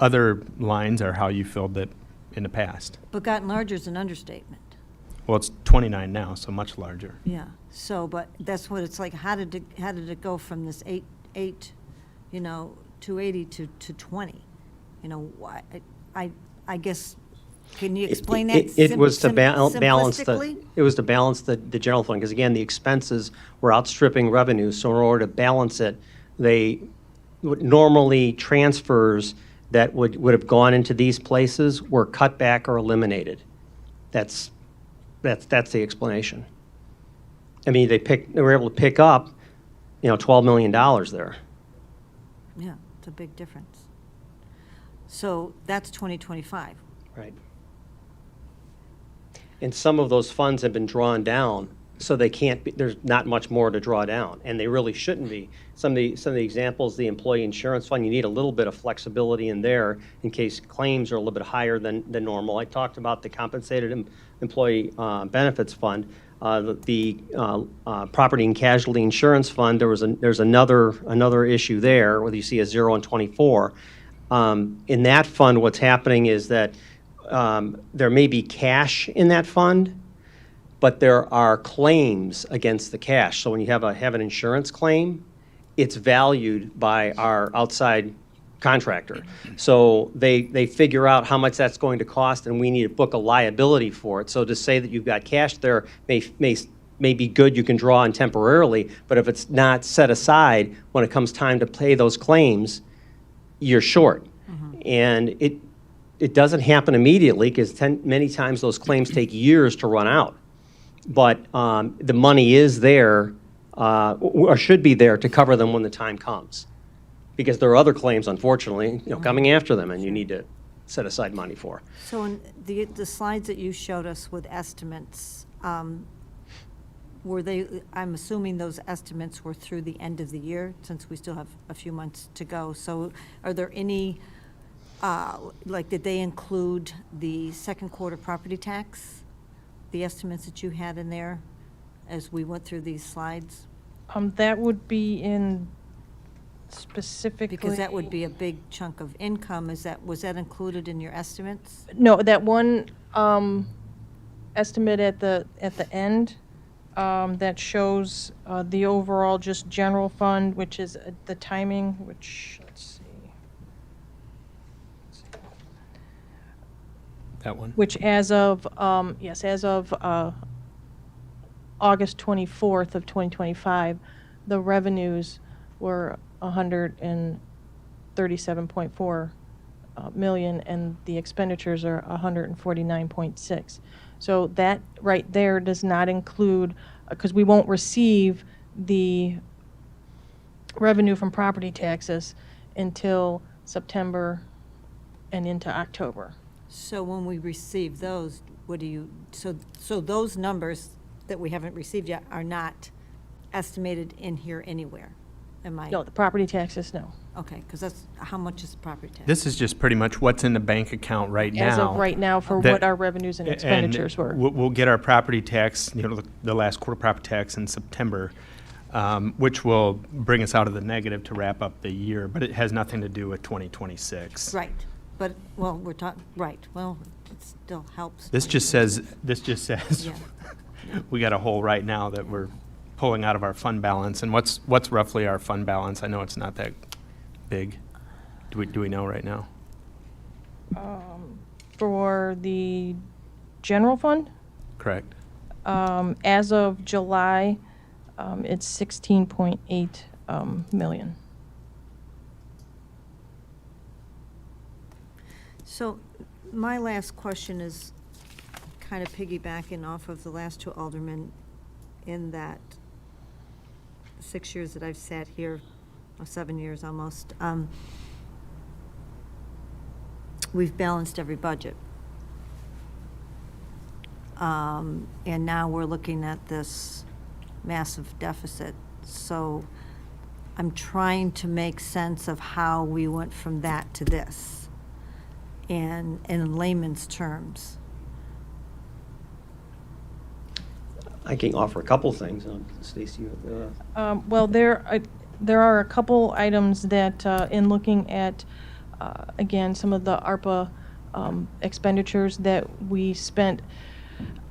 [SPEAKER 1] other lines are how you filled it in the past.
[SPEAKER 5] But gotten larger is an understatement.
[SPEAKER 1] Well, it's 29 now, so much larger.
[SPEAKER 5] Yeah. So, but that's what it's like. How did it go from this 8, 280 to 20? Why? I guess. Can you explain that?
[SPEAKER 4] It was to balance
[SPEAKER 5] simplistically?
[SPEAKER 4] it was to balance the general fund, because again, the expenses were outstripping revenue. So in order to balance it, they normally transfers that would have gone into these places were cut back or eliminated. That's the explanation. I mean, they were able to pick up, $12 million there.
[SPEAKER 5] Yeah, it's a big difference. So that's 2025.
[SPEAKER 4] Right. And some of those funds have been drawn down, so they can't be, there's not much more to draw down, and they really shouldn't be. Some of the examples, the employee insurance fund, you need a little bit of flexibility in there in case claims are a little bit higher than normal. I talked about the compensated employee benefits fund. The property and casualty insurance fund, there's another issue there, whether you see a 0 and 24. In that fund, what's happening is that there may be cash in that fund, but there are claims against the cash. So when you have an insurance claim, it's valued by our outside contractor. So they figure out how much that's going to cost, and we need to book a liability for it. So to say that you've got cash there may be good, you can draw on temporarily, but if it's not set aside when it comes time to pay those claims, you're short. And it doesn't happen immediately because many times those claims take years to run out. But the money is there, or should be there, to cover them when the time comes. Because there are other claims, unfortunately, coming after them, and you need to set aside money for.
[SPEAKER 5] So in the slides that you showed us with estimates, were they, I'm assuming those estimates were through the end of the year, since we still have a few months to go. So are there any, did they include the second quarter property tax? The estimates that you had in there as we went through these slides?
[SPEAKER 3] That would be in specifically.
[SPEAKER 5] Because that would be a big chunk of income. Was that included in your estimates?
[SPEAKER 3] No, that one estimate at the end that shows the overall just general fund, which is the timing, which, let's see.
[SPEAKER 1] That one?
[SPEAKER 3] Which as of, August 24th of 2025, the revenues were 137.4 million, and the expenditures are 149.6. So that right there does not include, because we won't receive the revenue from property taxes until September and into October.
[SPEAKER 5] So when we receive those, so those numbers that we haven't received yet are not estimated in here anywhere? Am I?
[SPEAKER 3] No, the property taxes, no.
[SPEAKER 5] Okay, because that's, how much is the property tax?
[SPEAKER 1] This is just pretty much what's in the bank account right now.
[SPEAKER 3] As of right now, for
[SPEAKER 1] That-
[SPEAKER 3] what our revenues and expenditures were.
[SPEAKER 1] We'll get our property tax, the last quarter property tax in September, which will bring us out of the negative to wrap up the year, but it has nothing to do with 2026.
[SPEAKER 5] Right, but, well, we're talking, right, well, it still helps.
[SPEAKER 1] This just says,
[SPEAKER 5] Yeah.
[SPEAKER 1] we got a hole right now that we're pulling out of our fund balance. And what's roughly our fund balance? I know it's not that big. Do we know right now?
[SPEAKER 3] For the general fund,
[SPEAKER 1] Correct.
[SPEAKER 3] as of July, it's 16.8 million.
[SPEAKER 5] So my last question is kind of piggybacking off of the last two aldermen, in that 6 years that I've sat here, or 7 years almost, we've balanced every budget. And now we're looking at this massive deficit. So I'm trying to make sense of how we went from that to this, and in layman's terms.
[SPEAKER 4] I can offer a couple things. Stacy,
[SPEAKER 3] Well, there are a couple items that, in looking at, again, some of the ARPA expenditures that we spent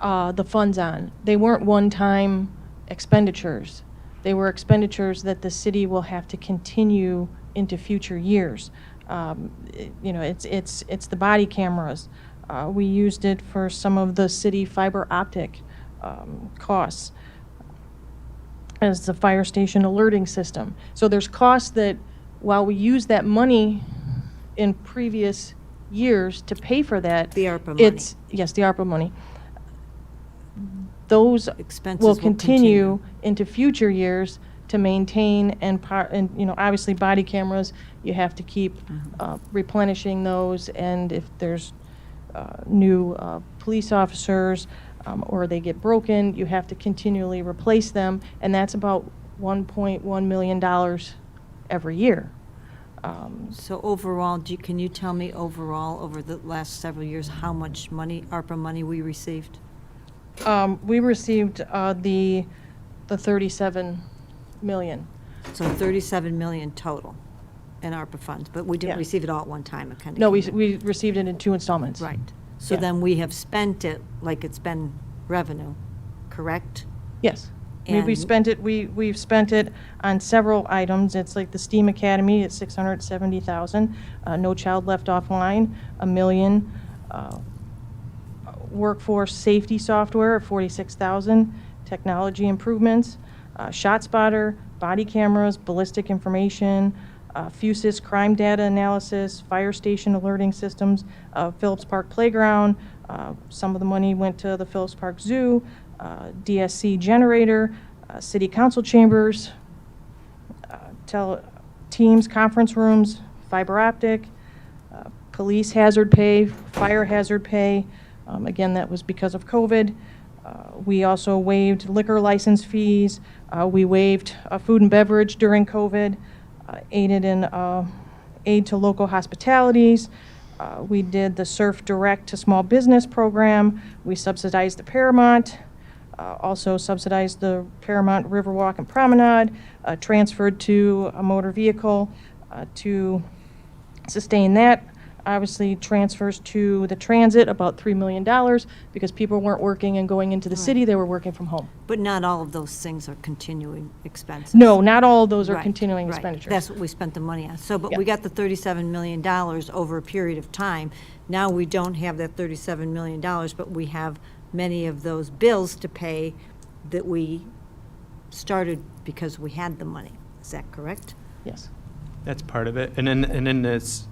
[SPEAKER 3] the funds on, they weren't one-time expenditures. They were expenditures that the city will have to continue into future years. It's the body cameras. We used it for some of the city fiber optic costs, as the fire station alerting system. So there's costs that, while we use that money in previous years to pay for that.
[SPEAKER 5] The ARPA money.
[SPEAKER 3] Yes, the ARPA money. those
[SPEAKER 5] Expenses
[SPEAKER 3] will
[SPEAKER 5] will
[SPEAKER 3] continue into future years to maintain and, you know, obviously body cameras, you have to keep replenishing those, and if there's new police officers or they get broken, you have to continually replace them, and that's about $1.1 million every year.
[SPEAKER 5] So overall, can you tell me overall, over the last several years, how much money, ARPA money, we received?
[SPEAKER 3] We received the 37 million.
[SPEAKER 5] So 37 million total in ARPA funds, but we didn't
[SPEAKER 3] Yeah.
[SPEAKER 5] receive it all at one time, it kind of.
[SPEAKER 3] No, we received it in 2 installments.
[SPEAKER 5] Right. So
[SPEAKER 3] Yeah.
[SPEAKER 5] then we have spent it like it's been revenue, correct?
[SPEAKER 3] Yes. We've
[SPEAKER 5] And-
[SPEAKER 3] spent it, we've spent it on several items. It's like the STEAM Academy at 670,000, No Child Left Offline, $1 million, workforce safety software at 46,000, technology improvements, ShotSpotter, body cameras, ballistic information, FUSIS crime data analysis, fire station alerting systems, Phillips Park Playground. Some of the money went to the Phillips Park Zoo, DSC generator, city council chambers, teams, conference rooms, fiber optic, police hazard pay, fire hazard pay. Again, that was because of COVID. We also waived liquor license fees. We waived food and beverage during COVID, aided in aid to local hospitalities. We did the Surf Direct to Small Business program. We subsidized the Paramount, also subsidized the Paramount Riverwalk and Promenade, transferred to a motor vehicle to sustain that. Obviously, transfers to the transit, about $3 million, because people weren't working and going into the city, they were working from home.
[SPEAKER 5] But not all of those things are continuing expenses.
[SPEAKER 3] No, not all of those are
[SPEAKER 5] Right,
[SPEAKER 3] continuing
[SPEAKER 5] right.
[SPEAKER 3] expenditures.
[SPEAKER 5] That's what we spent the money on. So, but
[SPEAKER 3] Yeah.
[SPEAKER 5] we got the $37 million over a period of time. Now we don't have that $37 million, but we have many of those bills to pay that we started because we had the money. Is that correct?
[SPEAKER 3] Yes.
[SPEAKER 1] That's part of it. And then this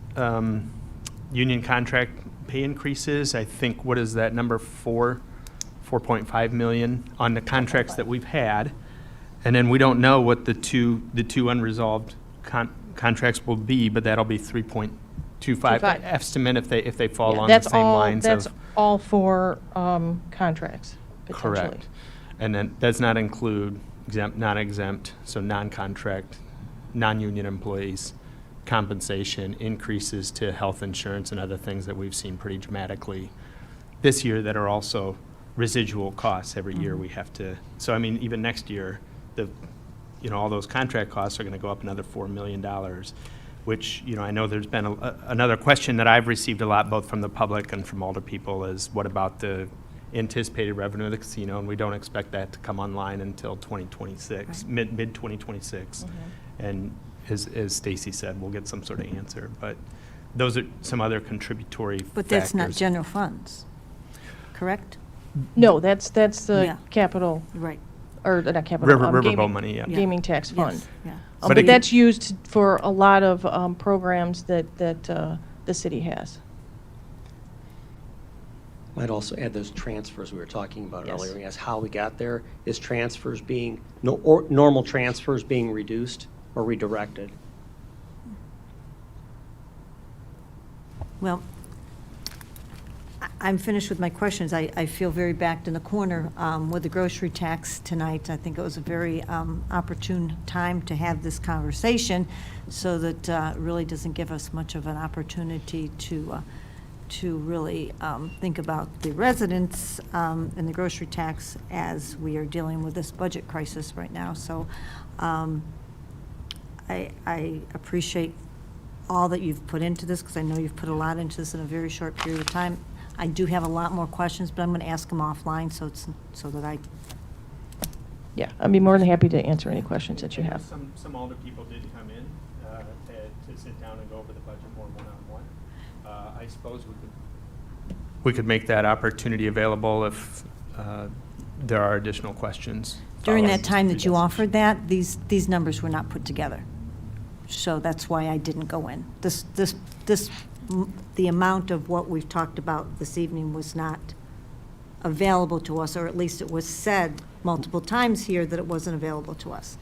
[SPEAKER 1] union contract pay increases, I think, what is that number, 4.5 million on the contracts that we've had. And then we don't know what the two unresolved contracts will be, but that'll be 3.25
[SPEAKER 3] 25.
[SPEAKER 1] estimate if they fall
[SPEAKER 3] Yeah,
[SPEAKER 1] on the
[SPEAKER 3] that's
[SPEAKER 1] same
[SPEAKER 3] all-
[SPEAKER 1] lines
[SPEAKER 3] That's
[SPEAKER 1] of.
[SPEAKER 3] all for contracts, potentially.
[SPEAKER 1] Correct. And then does not include exempt, non-exempt, so non-contract, non-union employees, compensation, increases to health insurance and other things that we've seen pretty dramatically this year that are also residual costs. Every year we have to, so I mean, even next year, all those contract costs are going to go up another $4 million, which, I know there's been another question that I've received a lot, both from the public and from older people, is what about the anticipated revenue of the casino? And we don't expect that to come online until 2026, mid 2026. And as Stacy said, we'll get some sort of answer. But those are some other contributory
[SPEAKER 5] But that's not
[SPEAKER 1] factors.
[SPEAKER 5] general funds, correct?
[SPEAKER 3] No, that's the
[SPEAKER 5] Yeah.
[SPEAKER 3] capital,
[SPEAKER 5] Right.
[SPEAKER 3] or not capital.
[SPEAKER 1] Riverboat
[SPEAKER 3] gaming-
[SPEAKER 1] money, yeah.
[SPEAKER 3] Gaming tax fund.
[SPEAKER 5] Yes, yeah.
[SPEAKER 1] But
[SPEAKER 3] But
[SPEAKER 1] again-
[SPEAKER 3] that's used for a lot of programs that the city has.
[SPEAKER 4] Might also add those transfers we were talking about
[SPEAKER 3] Yes.
[SPEAKER 4] earlier. As how we got there, is transfers being, or normal transfers being reduced or redirected?
[SPEAKER 5] Well, I'm finished with my questions. I feel very backed in the corner with the grocery tax tonight. I think it was a very opportune time to have this conversation, so that it really doesn't give us much of an opportunity to really think about the residents and the grocery tax as we are dealing with this budget crisis right now. So I appreciate all that you've put into this, because I know you've put a lot into this in a very short period of time. I do have a lot more questions, but I'm going to ask them offline so that I.
[SPEAKER 3] Yeah, I'd be more than happy to answer any questions that you have.
[SPEAKER 1] Some older people did come in to sit down and go over the budget more one-on-one. I suppose we could make that opportunity available if there are additional questions.
[SPEAKER 5] During
[SPEAKER 1] following
[SPEAKER 5] that time that you
[SPEAKER 1] this
[SPEAKER 5] offered that, these numbers were not put together. So that's why I didn't go in. The amount of what we've talked about this evening was not available to us, or at least it was said multiple times here that it wasn't available to us.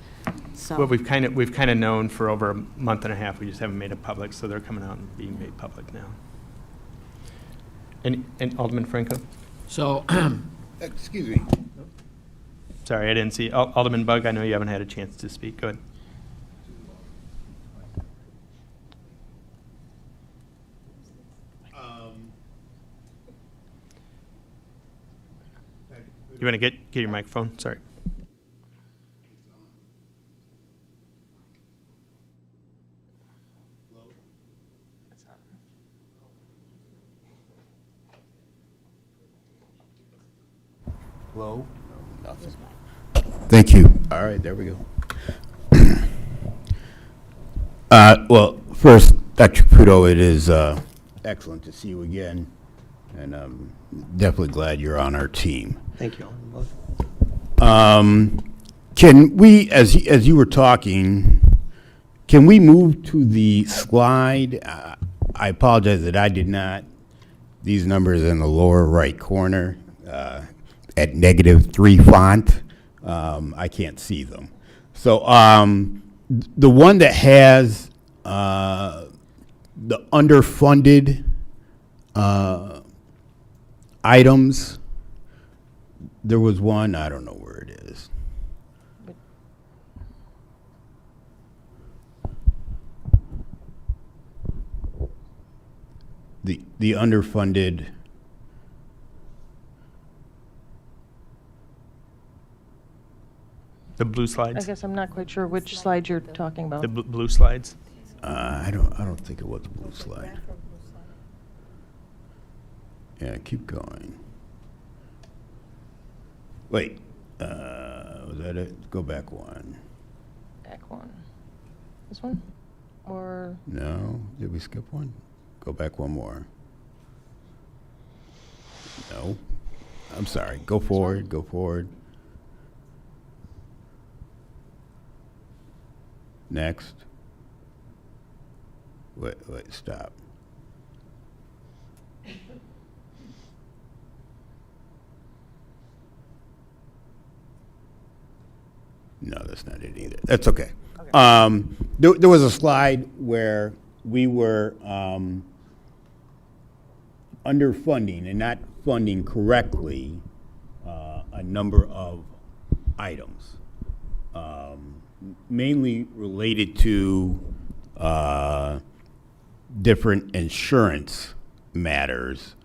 [SPEAKER 5] So.
[SPEAKER 1] Well, we've kind of known for over a month and a half. We just haven't made it public, so they're coming out and being made public now. And Alderman Franco?
[SPEAKER 8] So,
[SPEAKER 10] Excuse me.
[SPEAKER 1] Sorry, I didn't see. Alderman Bug, I know you haven't had a chance to speak. Go ahead. You want to get your microphone? Sorry.
[SPEAKER 10] Hello? Nothing. Thank you. All right, there we go. Well, first, Dr. Caputo, it is excellent to see you again, and I'm definitely glad you're on our team.
[SPEAKER 4] Thank you, Alderman Bug.
[SPEAKER 10] Can we, as you were talking, can we move to the slide? I apologize that I did not. These numbers in the lower right corner at -3 font, I can't see them. So the one that has the underfunded items, there was one, I don't know where it is. The underfunded,
[SPEAKER 1] The blue
[SPEAKER 3] I
[SPEAKER 1] slides?
[SPEAKER 3] guess I'm not quite sure which slide you're talking about.
[SPEAKER 1] The blue slides?
[SPEAKER 10] I don't think it was a blue slide. Yeah, keep going. Wait, was that it? Go back one.
[SPEAKER 3] Back one. This one? Or,
[SPEAKER 10] No, did we skip one? Go back one more. No, I'm sorry. Go forward, go forward. Next. Wait, stop. No, that's not it either. That's okay. There was a slide where we were underfunding and not funding correctly a number of items, mainly related to different insurance matters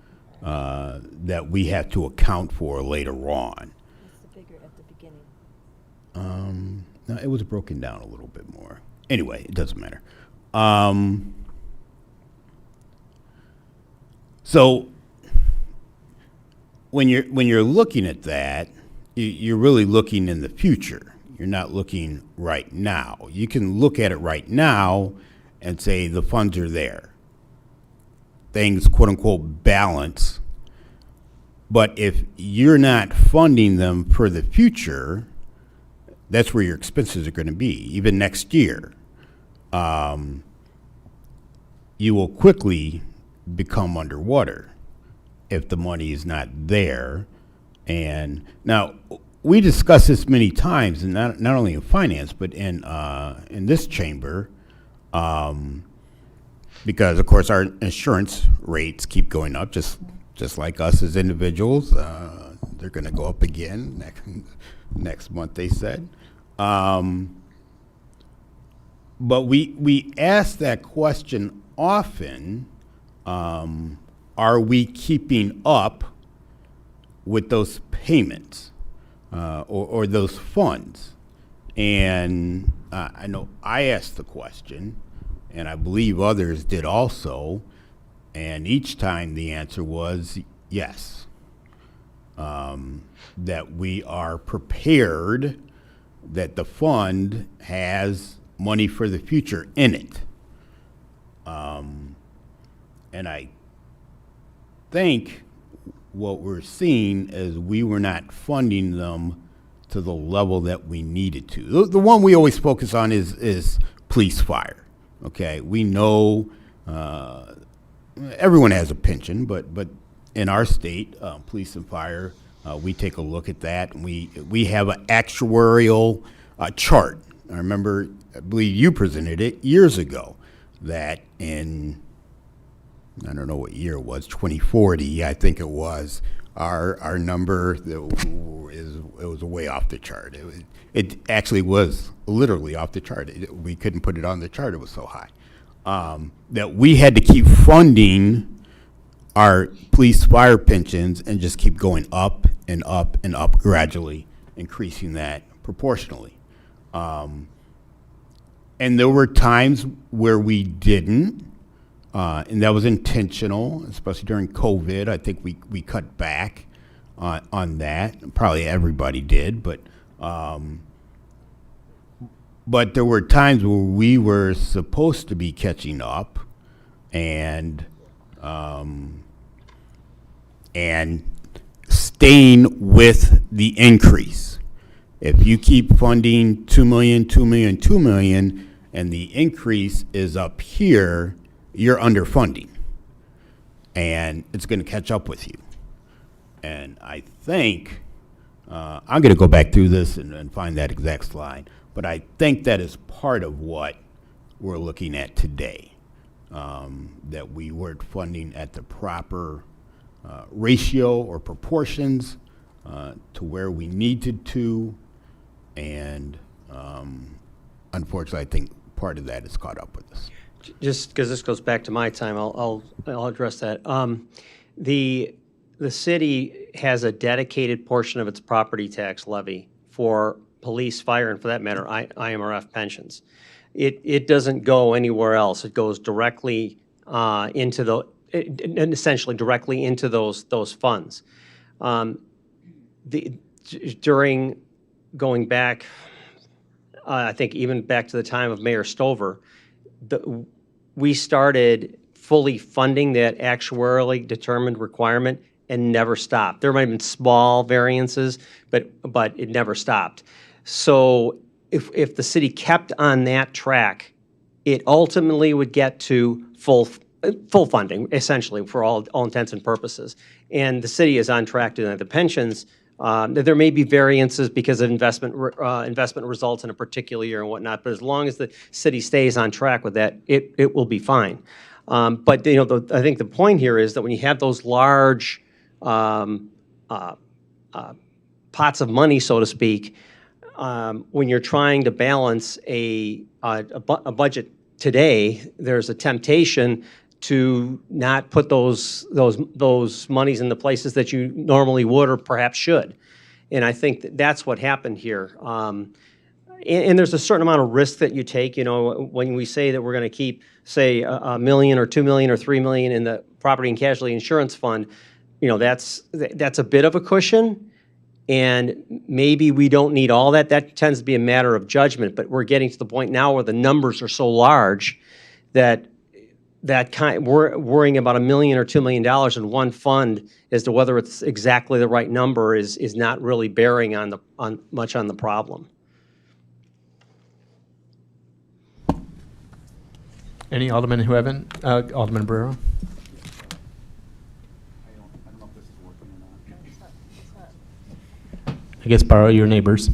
[SPEAKER 10] that we have to account for later on.
[SPEAKER 5] What's the figure at the beginning?
[SPEAKER 10] No, it was broken down a little bit more. Anyway, it doesn't matter. So when you're looking at that, you're really looking in the future. You're not looking right now. You can look at it right now and say the funds are there. Things, quote unquote, balance. But if you're not funding them for the future, that's where your expenses are going to be, even next year. You will quickly become underwater if the money is not there. And now, we discussed this many times, and not only in finance, but in this chamber, because, of course, our insurance rates keep going up, just like us as individuals. They're going to go up again next month, they said. But we ask that question often, are we keeping up with those payments or those funds? And I know I asked the question, and I believe others did also, and each time the answer was yes, that we are prepared, that the fund has money for the future in it. And I think what we're seeing is we were not funding them to the level that we needed to. The one we always focus on is police fire. Okay, we know everyone has a pension, but in our state, police and fire We take a look at that, and we have an actuarial chart. I believe you presented it years ago, that in, I don't know what year it was, 2040, I think it was, our number it was way off the chart. It actually was literally off the chart. We couldn't put it on the chart, it was so high. That we had to keep funding our police fire pensions and just keep going up and up and up, gradually increasing that proportionally. And there were times where we didn't, and that was intentional, especially during COVID. I think we cut back on that. Probably everybody did, but there were times where we were supposed to be catching up, and staying with the increase. If you keep funding $2 million, $2 million, $2 million, and the increase is up here, you're underfunding, and it's going to catch up with you. And I think, I'm going to go back through this and find that exact slide, but I think that is part of what we're looking at today, that we weren't funding at the proper ratio or proportions to where we needed to, and unfortunately, I think part of that is caught up with us.
[SPEAKER 4] Just because this goes back to my time, I'll address that. The city has a dedicated portion of its property tax levy for police, fire, and for that matter, IMRF pensions. It doesn't go anywhere else. It goes directly essentially directly into those funds. During going back, I think even back to the time of Mayor Stover, we started fully funding that actuarially determined requirement and never stopped. There might have been small variances, but it never stopped. So if the city kept on that track, it ultimately would get to full funding, essentially, for all intents and purposes. And the city is on track to that. The pensions, there may be variances because of investment results in a particular year and whatnot, but as long as the city stays on track with that, it will be fine. But I think the point here is that when you have those large pots of money, so to speak, when you're trying to balance a budget today, there's a temptation to not put those monies in the places that you normally would or perhaps should. And I think that's what happened here. And there's a certain amount of risk that you take. When we say that we're going to keep, say, $1 million or $2 million or $3 million in the property and casualty insurance fund, that's a bit of a cushion. And maybe we don't need all that. That tends to be a matter of judgment. But we're getting to the point now where the numbers are so large that worrying about $1 million or $2 million in one fund as to whether it's exactly the right number is not really bearing much on the problem.
[SPEAKER 1] Any aldermen who haven't? Alderman Barrero? I guess borrow your neighbors.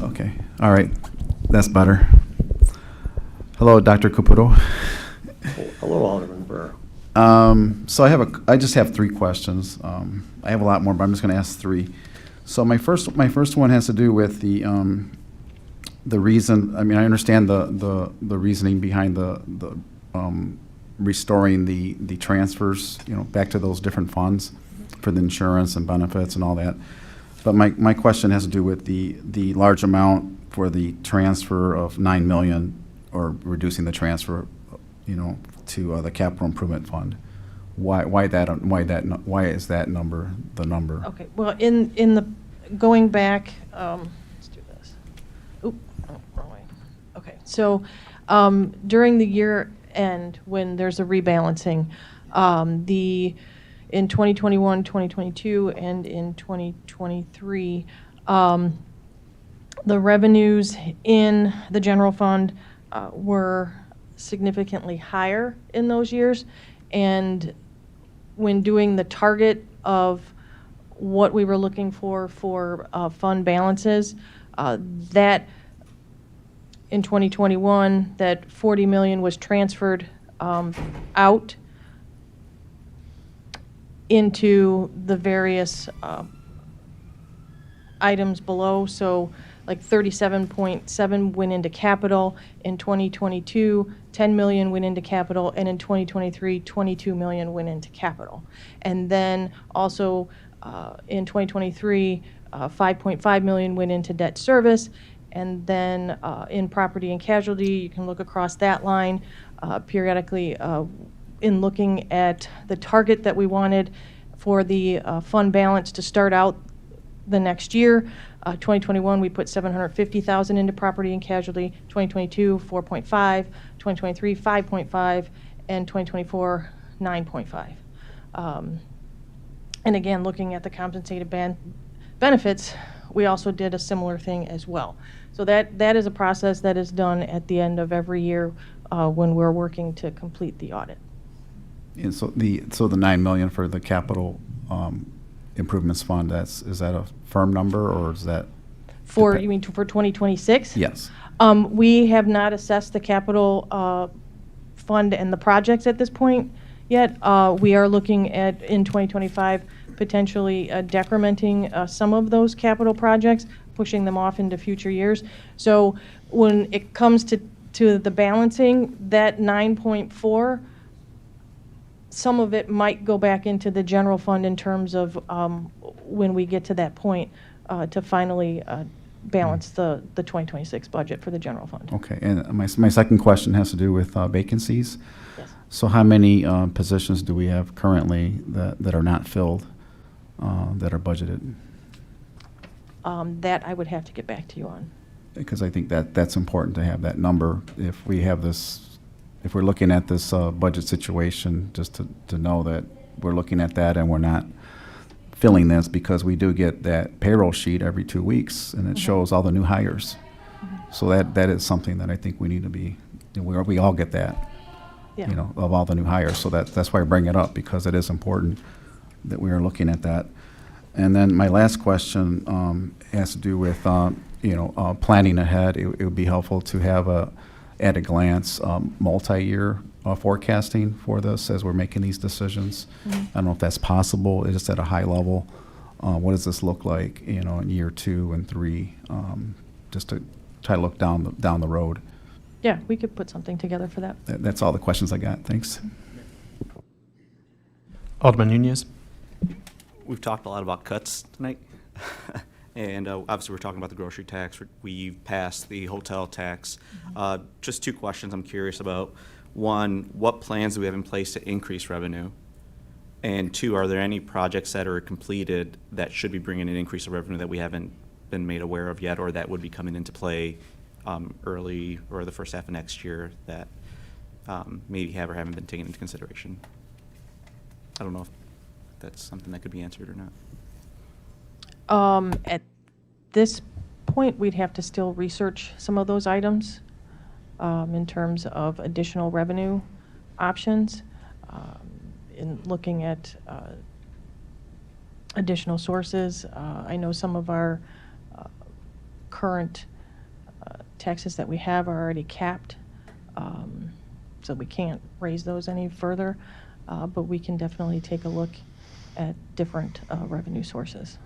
[SPEAKER 11] Okay, all right, that's better. Hello, Dr. Caputo.
[SPEAKER 4] Hello, Alderman Burr.
[SPEAKER 11] So I just have three questions. I have a lot more, but I'm just going to ask three. So my first one has to do with the reason. I mean, I understand the reasoning behind the restoring the transfers, back to those different funds for the insurance and benefits and all that. But my question has to do with the large amount for the transfer of $9 million, or reducing the transfer, to the capital improvement fund. Why is that number the number?
[SPEAKER 3] Okay, well, in the, going back, let's do this. Oop, oh, wrong way. Okay, so during the year end, when there's a rebalancing, in 2021, 2022, and in 2023, The revenues in the general fund were significantly higher in those years. And when doing the target of what we were looking for fund balances, that in 2021, that 40 million was transferred out into the various items below. So like 37.7 went into capital. In 2022, 10 million went into capital, and in 2023, 22 million went into capital. And then also in 2023, 5.5 million went into debt service. And then in property and casualty, you can look across that line periodically in looking at the target that we wanted for the fund balance to start out the next year. 2021, we put 750,000 into property and casualty. 2022, 4.5. 2023, 5.5, and 2024, 9.5. And again, looking at the compensated benefits, we also did a similar thing as well. So that is a process that is done at the end of every year when we're working to complete the audit.
[SPEAKER 11] And so the 9 million for the capital improvements fund, is that a firm number, or is that?
[SPEAKER 3] You mean for 2026?
[SPEAKER 11] Yes.
[SPEAKER 3] We have not assessed the capital fund and the projects at this point yet. We are looking at, in 2025, potentially decrementing some of those capital projects, pushing them off into future years. So when it comes to the balancing, that 9.4, some of it might go back into the general fund in terms of when we get to that point to finally balance the 2026 budget for the general fund.
[SPEAKER 11] Okay, and my second question has to do with vacancies.
[SPEAKER 3] Yes.
[SPEAKER 11] So how many positions do we have currently that are not filled, that are budgeted?
[SPEAKER 3] That I would have to get back to you on.
[SPEAKER 11] Because I think that's important to have that number. If we have this, if we're looking at this budget situation, just to know that we're looking at that and we're not filling this, because we do get that payroll sheet every 2 weeks and it shows all the new hires. So that is something that I think we need to be, we all get that,
[SPEAKER 3] Yeah.
[SPEAKER 11] you know, of all the new hires. So that's why I bring it up, because it is important that we are looking at that. And then my last question has to do with, planning ahead. It would be helpful to have at a glance, multi-year forecasting for this as we're making these decisions. I don't know if that's possible. It's just at a high level. What does this look like, in year 2 and 3, just to try to look down the road.
[SPEAKER 3] Yeah, we could put something together for that.
[SPEAKER 11] That's all the questions I got. Thanks.
[SPEAKER 1] Alderman Nunez.
[SPEAKER 12] We've talked a lot about cuts tonight. And obviously, we're talking about the grocery tax. We've passed the hotel tax. Just 2 questions I'm curious about. 1, what plans do we have in place to increase revenue? And 2, are there any projects that are completed that should be bringing an increase of revenue that we haven't been made aware of yet, or that would be coming into play early or the first half of next year that maybe have or haven't been taken into consideration? I don't know if that's something that could be answered or not.
[SPEAKER 3] At this point, we'd have to still research some of those items in terms of additional revenue options, in looking at additional sources. I know some of our current taxes that we have are already capped, so we can't raise those any further, but we can definitely take a look at different revenue sources.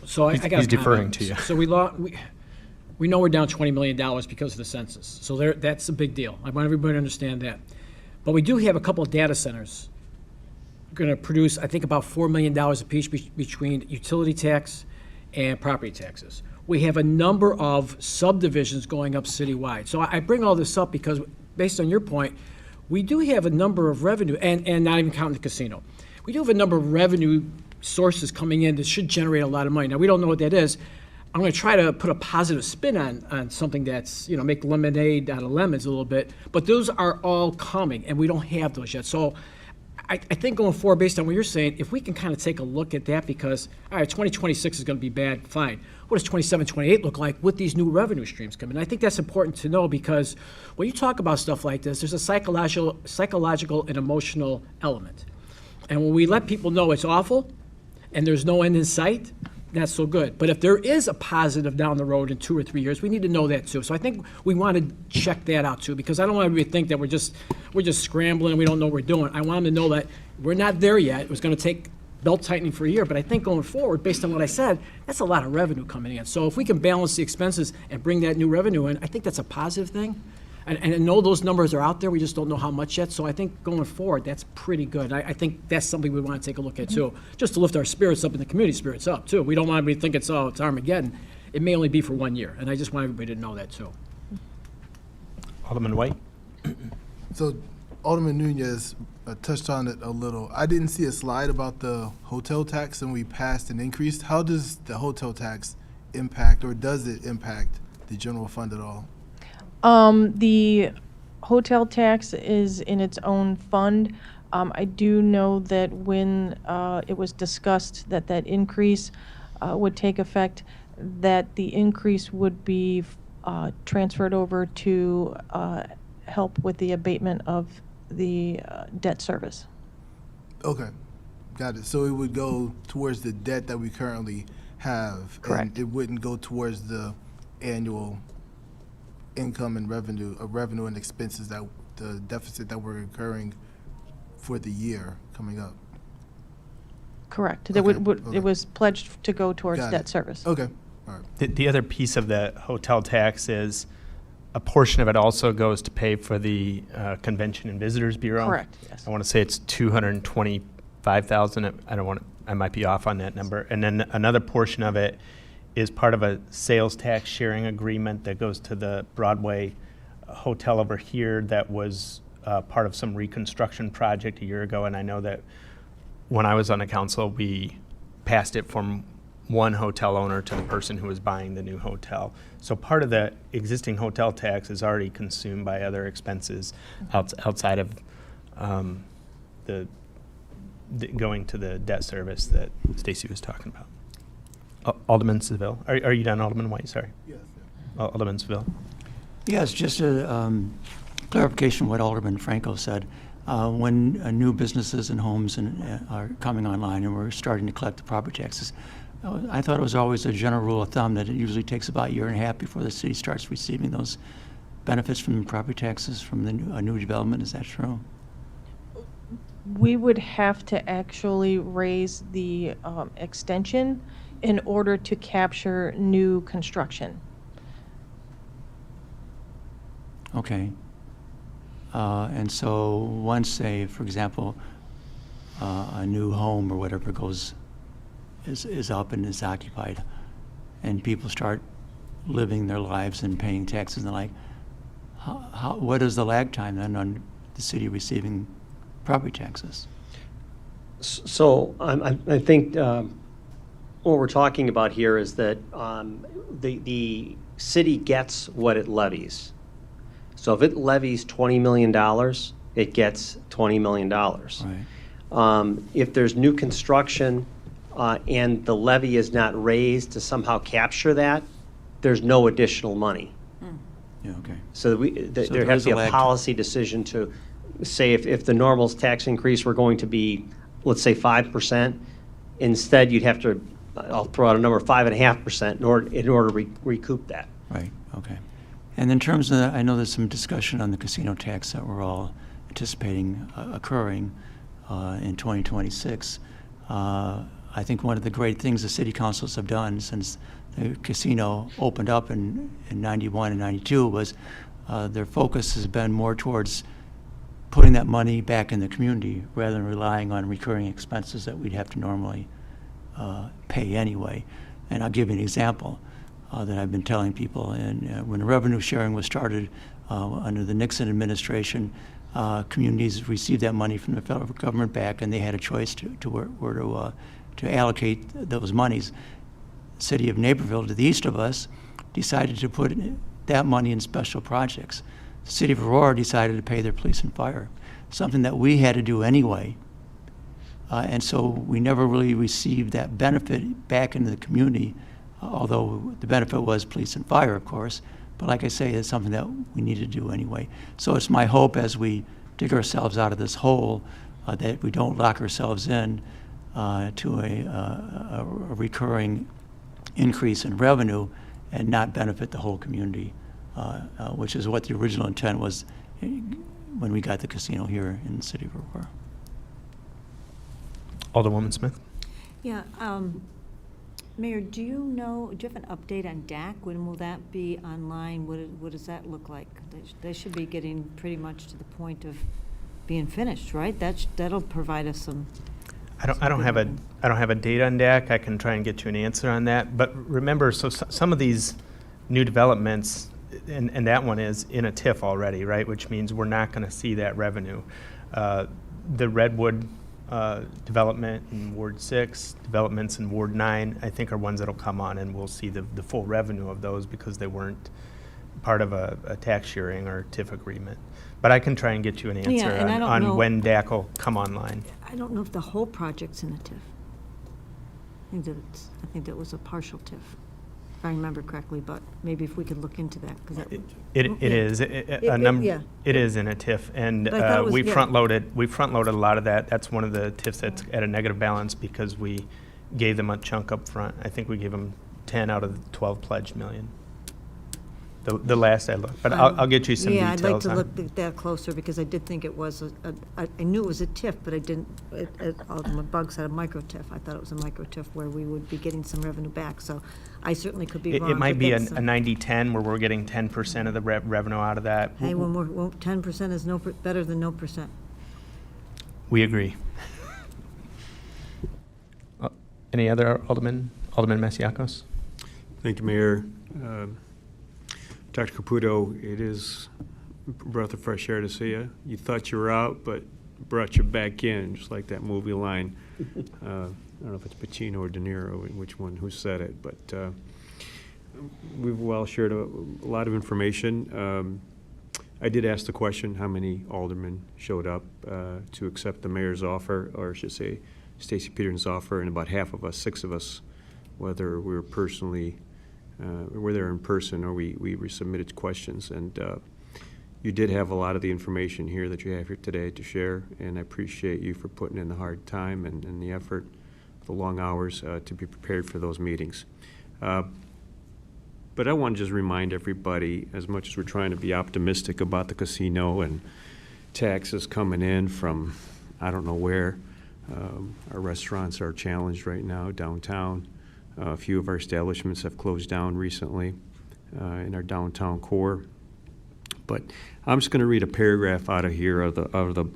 [SPEAKER 8] So I got a
[SPEAKER 1] He's deferring
[SPEAKER 8] comment.
[SPEAKER 1] to you.
[SPEAKER 8] So we know we're down $20 million because of the census. So that's a big deal. I want everybody to understand that. But we do have a couple of data centers going to produce, I think, about $4 million apiece between utility tax and property taxes. We have a number of subdivisions going up citywide. So I bring all this up because, based on your point, we do have a number of revenue, and not even counting the casino. We do have a number of revenue sources coming in that should generate a lot of money. Now, we don't know what that is. I'm going to try to put a positive spin on something that's, make lemonade out of lemons a little bit, but those are all coming, and we don't have those yet. So I think going forward, based on what you're saying, if we can kind of take a look at that, because, all right, 2026 is going to be bad, fine. What does 27, 28 look like with these new revenue streams coming? I think that's important to know, because when you talk about stuff like this, there's a psychological and emotional element. And when we let people know it's awful and there's no end in sight, not so good. But if there is a positive down the road in 2 or 3 years, we need to know that too. So I think we want to check that out too, because I don't want everybody to think that we're just scrambling and we don't know what we're doing. I want them to know that we're not there yet. It was going to take belt tightening for a year, but I think going forward, based on what I said, that's a lot of revenue coming in. So if we can balance the expenses and bring that new revenue in, I think that's a positive thing. And I know those numbers are out there, we just don't know how much yet. So I think going forward, that's pretty good. I think that's something we want to take a look at too, just to lift our spirits up and the community spirits up too. We don't want anybody to think it's Armageddon. It may only be for 1 year, and I just want everybody to know that too.
[SPEAKER 1] Alderman White?
[SPEAKER 13] So Alderman Nunez touched on it a little. I didn't see a slide about the hotel tax, and we passed an increase. How does the hotel tax impact, or does it impact the general fund at all?
[SPEAKER 3] The hotel tax is in its own fund. I do know that when it was discussed that that increase would take effect, that the increase would be transferred over to help with the abatement of the debt service.
[SPEAKER 13] Okay, got it. So it would go towards the debt that we currently have.
[SPEAKER 3] Correct.
[SPEAKER 13] And it wouldn't go towards the annual income and revenue and expenses, that the deficit that we're incurring for the year coming up.
[SPEAKER 3] Correct.
[SPEAKER 13] Okay,
[SPEAKER 3] It was pledged to go towards
[SPEAKER 13] Got
[SPEAKER 3] debt
[SPEAKER 13] it.
[SPEAKER 3] service.
[SPEAKER 13] Okay, all right.
[SPEAKER 1] The other piece of the hotel tax is a portion of it also goes to pay for the Convention and Visitors Bureau.
[SPEAKER 3] Correct, yes.
[SPEAKER 1] I want to say it's 225,000. I might be off on that number. And then another portion of it is part of a sales tax sharing agreement that goes to the Broadway hotel over here that was part of some reconstruction project a year ago. And I know that when I was on the council, we passed it from one hotel owner to the person who was buying the new hotel. So part of the existing hotel tax is already consumed by other expenses outside of the going to the debt service that Stacy was talking about. Alderman Seville. Are you done, Alderman White? Sorry.
[SPEAKER 13] Yes.
[SPEAKER 1] Alderman Seville.
[SPEAKER 9] Yes, just a clarification of what Alderman Franco said. When new businesses and homes are coming online and we're starting to collect the property taxes, I thought it was always a general rule of thumb that it usually takes about a year and a half before the city starts receiving those benefits from the property taxes from the new development. Is that true?
[SPEAKER 3] We would have to actually raise the extension in order to capture new construction.
[SPEAKER 9] Okay. And so once, say, for example, a new home or whatever is up and is occupied, and people start living their lives and paying taxes and the like, what is the lag time then on the city receiving property taxes?
[SPEAKER 4] So I think what we're talking about here is that the city gets what it levies. So if it levies $20 million, it gets $20 million.
[SPEAKER 9] Right.
[SPEAKER 4] If there's new construction and the levy is not raised to somehow capture that, there's no additional money.
[SPEAKER 9] Yeah, okay.
[SPEAKER 4] So there has to be a policy decision to say if the normal tax increase were going to be, let's say 5%, instead you'd have to, I'll throw out a number, 5.5% in order to recoup that.
[SPEAKER 9] Right, okay. And in terms of, I know there's some discussion on the casino tax that we're all anticipating occurring in 2026. I think one of the great things the city councils have done since the casino opened up in 91 and 92 was their focus has been more towards putting that money back in the community rather than relying on recurring expenses that we'd have to normally pay anyway. And I'll give you an example that I've been telling people. And when revenue sharing was started under the Nixon administration, communities received that money from the federal government back, and they had a choice to allocate those monies. The city of Naperville, to the east of us, decided to put that money in special projects. The city of Aurora decided to pay their police and fire, something that we had to do anyway And so we never really received that benefit back into the community, although the benefit was police and fire, of course. But like I say, it's something that we need to do anyway. So it's my hope as we dig ourselves out of this hole that we don't lock ourselves in to a recurring increase in revenue and not benefit the whole community, which is what the original intent was when we got the casino here in the city of Aurora.
[SPEAKER 1] Alderwoman Smith?
[SPEAKER 5] Yeah, Mayor, do you have an update on DAC? When will that be online? What does that look like? They should be getting pretty much to the point of being finished, right? That'll provide us some.
[SPEAKER 1] I don't have a date on DAC. I can try and get you an answer on that. But remember, so some of these new developments, and that one is in a TIF already, right? Which means we're not going to see that revenue. The Redwood development in Ward 6, developments in Ward 9, I think are ones that'll come on, and we'll see the full revenue of those because they weren't part of a tax sharing or TIF agreement. But I can try and get you an answer
[SPEAKER 5] and I don't know-
[SPEAKER 1] on when DAC will come online.
[SPEAKER 5] I don't know if the whole project's in a TIF. I think that was a partial TIF, if I remember correctly, but maybe if we could look into that, because that would.
[SPEAKER 1] It is
[SPEAKER 5] yeah.
[SPEAKER 1] It is in a TIF, and
[SPEAKER 5] But I thought it was-
[SPEAKER 1] we
[SPEAKER 5] yeah.
[SPEAKER 1] front-loaded a lot of that. That's one of the TIFs that's at a negative balance because we gave them a chunk up front. I think we gave them 10 out of the 12 pledged million. The last I looked, but I'll get you some
[SPEAKER 5] Yeah,
[SPEAKER 1] details.
[SPEAKER 5] I'd like to
[SPEAKER 1] on
[SPEAKER 5] look at that closer, because I did think it was, I knew it was a TIF, but I didn't, Alderman Bugg said a micro TIF. I thought it was a micro TIF where we would be getting some revenue back, so I certainly could be wrong.
[SPEAKER 1] It might
[SPEAKER 5] but
[SPEAKER 1] be a
[SPEAKER 5] that's,
[SPEAKER 1] 90-10 where we're getting 10% of the revenue out of that.
[SPEAKER 5] Hey, when 10% is better than no percent.
[SPEAKER 1] We agree. Any other Alderman Masiacos?
[SPEAKER 6] Thank you, Mayor. Dr. Caputo, it is a breath of fresh air to see you. You thought you were out, but brought you back in, just like that movie line. I don't know if it's Pacino or De Niro, who said it, but we've well shared a lot of information. I did ask the question, how many aldermen showed up to accept the mayor's offer, or I should say Stacey Peterson's offer, and about half of us, 6 of us, whether we were personally we're there in person or we submitted questions, and you did have a lot of the information here that you have here today to share, and I appreciate you for putting in the hard time and the effort, the long hours to be prepared for those meetings. But I want to just remind everybody, as much as we're trying to be optimistic about the casino and taxes coming in from I don't know where, our restaurants are challenged right now downtown. A few of our establishments have closed down recently in our downtown core. But I'm just going to read a paragraph out of here of the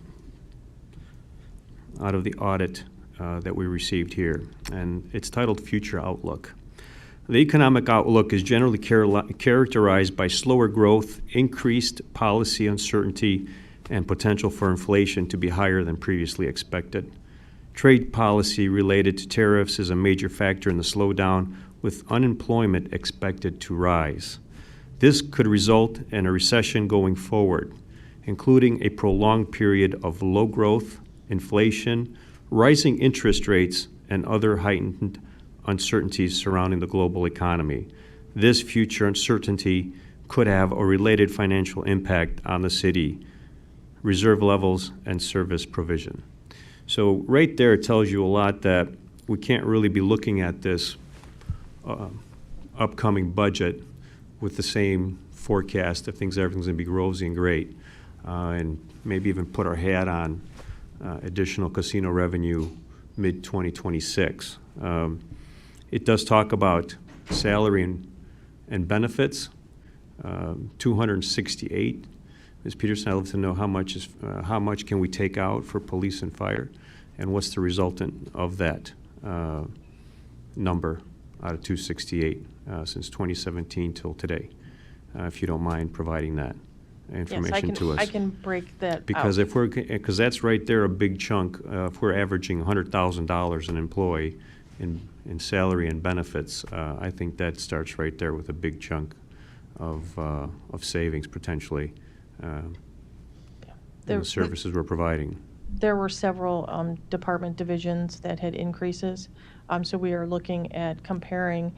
[SPEAKER 6] audit that we received here, and it's titled Future Outlook. The economic outlook is generally characterized by slower growth, increased policy uncertainty, and potential for inflation to be higher than previously expected. Trade policy related to tariffs is a major factor in the slowdown, with unemployment expected to rise. This could result in a recession going forward, including a prolonged period of low growth, inflation, rising interest rates, and other heightened uncertainties surrounding the global economy. This future uncertainty could have a related financial impact on the city, reserve levels, and service provision. So right there it tells you a lot that we can't really be looking at this upcoming budget with the same forecast that everything's going to be rosy and great, and maybe even put our hat on additional casino revenue mid-2026. It does talk about salary and benefits, 268. Ms. Peterson, I'd love to know how much can we take out for police and fire, and what's the resultant of that number out of 268 since 2017 till today, if you don't mind providing that information to us.
[SPEAKER 3] I can break that
[SPEAKER 6] Because
[SPEAKER 3] out.
[SPEAKER 6] because that's right there a big chunk. If we're averaging $100,000 an employee in salary and benefits, I think that starts right there with a big chunk of savings potentially in the services we're providing.
[SPEAKER 3] There were several department divisions that had increases. So we are looking at comparing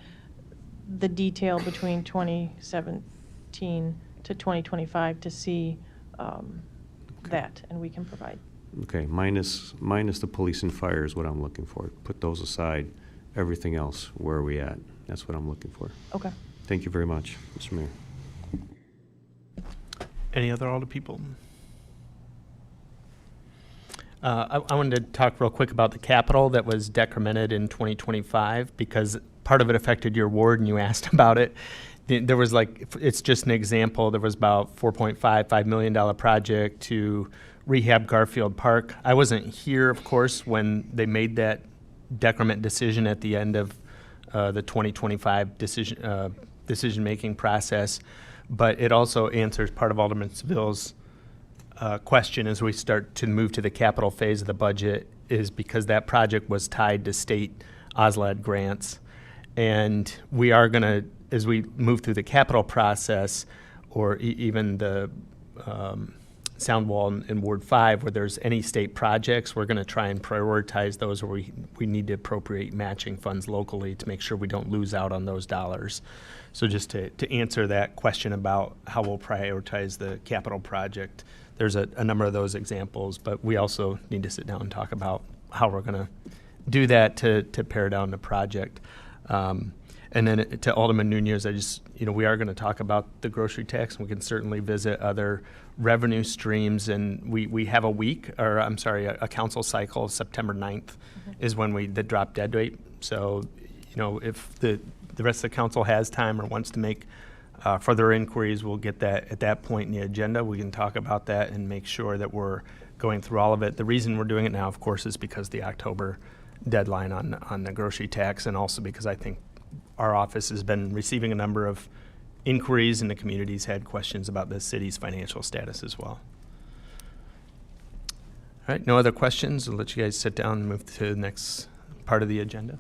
[SPEAKER 3] the detail between 2017 to 2025 to see that, and we can provide.
[SPEAKER 6] Okay, minus the police and fire is what I'm looking for. Put those aside. Everything else, where are we at? That's what I'm looking for.
[SPEAKER 3] Okay.
[SPEAKER 6] Thank you very much, Mr. Mayor.
[SPEAKER 1] Any other Alder people? I wanted to talk real quick about the capital that was decremented in 2025 because part of it affected your ward and you asked about it. There was it's just an example, there was about $4.5 million project to rehab Garfield Park. I wasn't here, of course, when they made that decrement decision at the end of the 2025 decision-making process, but it also answers part of Alderman Seville's question as we start to move to the capital phase of the budget is because that project was tied to state OSLAD grants. And we are going to, as we move through the capital process, or even the sound wall in Ward 5, where there's any state projects, we're going to try and prioritize those where we need to appropriate matching funds locally to make sure we don't lose out on those dollars. So just to answer that question about how we'll prioritize the capital project, there's a number of those examples, but we also need to sit down and talk about how we're going to do that to pare down the project. And then to Alderman Nunez, we are going to talk about the grocery tax, and we can certainly visit other revenue streams. And we have a council cycle, September 9th is when the drop dead date. So, if the rest of the council has time or wants to make further inquiries, we'll get that at that point in the agenda. We can talk about that and make sure that we're going through all of it. The reason we're doing it now, of course, is because the October deadline on the grocery tax, and also because I think our office has been receiving a number of inquiries and the community's had questions about the city's financial status as well. All right, no other questions? I'll let you guys sit down and move to the next part of the agenda.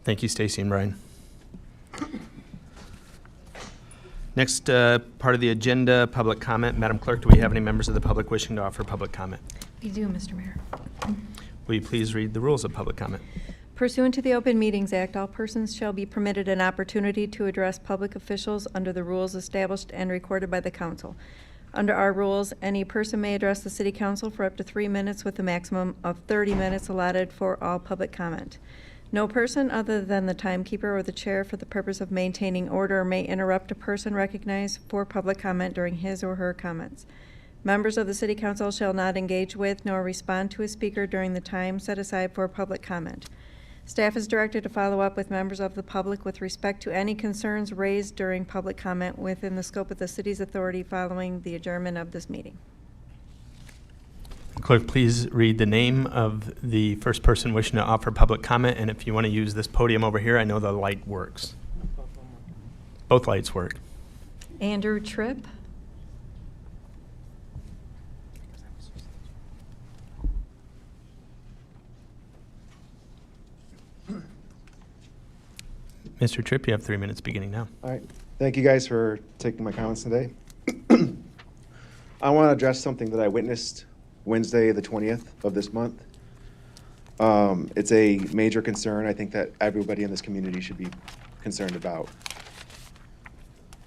[SPEAKER 1] Thank you, Stacy and Brian. Next part of the agenda, public comment. Madam Clerk, do we have any members of the public wishing to offer public comment?
[SPEAKER 2] We do, Mr. Mayor.
[SPEAKER 1] Will you please read the rules of public comment?
[SPEAKER 2] Pursuant to the Open Meetings Act, all persons shall be permitted an opportunity to address public officials under the rules established and recorded by the council. Under our rules, any person may address the city council for up to 3 minutes with a maximum of 30 minutes allotted for all public comment. No person other than the timekeeper or the chair for the purpose of maintaining order may interrupt a person recognized for public comment during his or her comments. Members of the city council shall not engage with nor respond to a speaker during the time set aside for public comment. Staff is directed to follow up with members of the public with respect to any concerns raised during public comment within the scope of the city's authority following the adjournment of this meeting.
[SPEAKER 1] Clerk, please read the name of the first person wishing to offer public comment, and if you want to use this podium over here, I know the light works. Both lights work.
[SPEAKER 2] Andrew Tripp.
[SPEAKER 1] Mr. Tripp, you have 3 minutes beginning now.
[SPEAKER 14] All right. Thank you guys for taking my comments today. I want to address something that I witnessed Wednesday, the 20th of this month. It's a major concern I think that everybody in this community should be concerned about.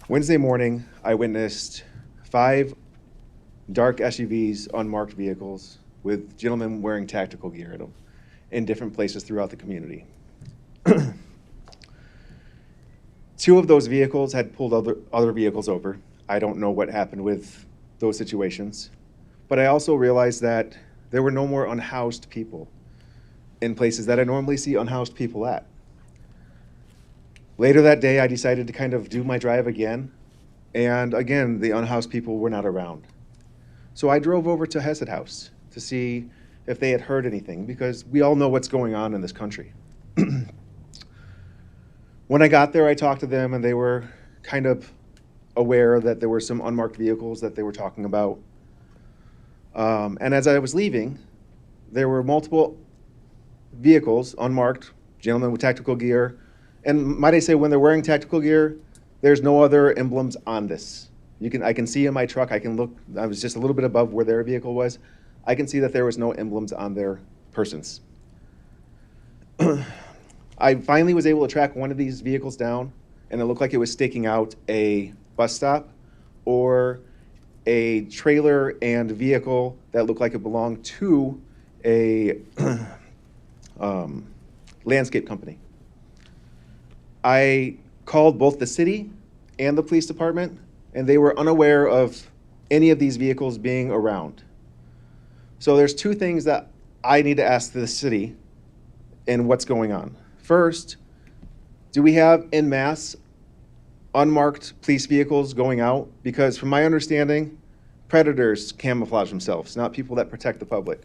[SPEAKER 14] Wednesday morning, I witnessed 5 dark SUVs, unmarked vehicles, with gentlemen wearing tactical gear in them in different places throughout the community. 2 of those vehicles had pulled other vehicles over. I don't know what happened with those situations. But I also realized that there were no more unhoused people in places that I normally see unhoused people at. Later that day, I decided to kind of do my drive again. And again, the unhoused people were not around. So I drove over to Hesed House to see if they had heard anything, because we all know what's going on in this country. When I got there, I talked to them, and they were kind of aware that there were some unmarked vehicles that they were talking about. And as I was leaving, there were multiple vehicles, unmarked, gentlemen with tactical gear. And might I say, when they're wearing tactical gear, there's no other emblems on this. I can see in my truck, I can look, I was just a little bit above where their vehicle was. I can see that there was no emblems on their persons. I finally was able to track one of these vehicles down, and it looked like it was staking out a bus stop or a trailer and vehicle that looked like it belonged to a landscape company. I called both the city and the police department, and they were unaware of any of these vehicles being around. So there's two things that I need to ask the city and what's going on. First, do we have en masse unmarked police vehicles going out? Because from my understanding, predators camouflage themselves, not people that protect the public.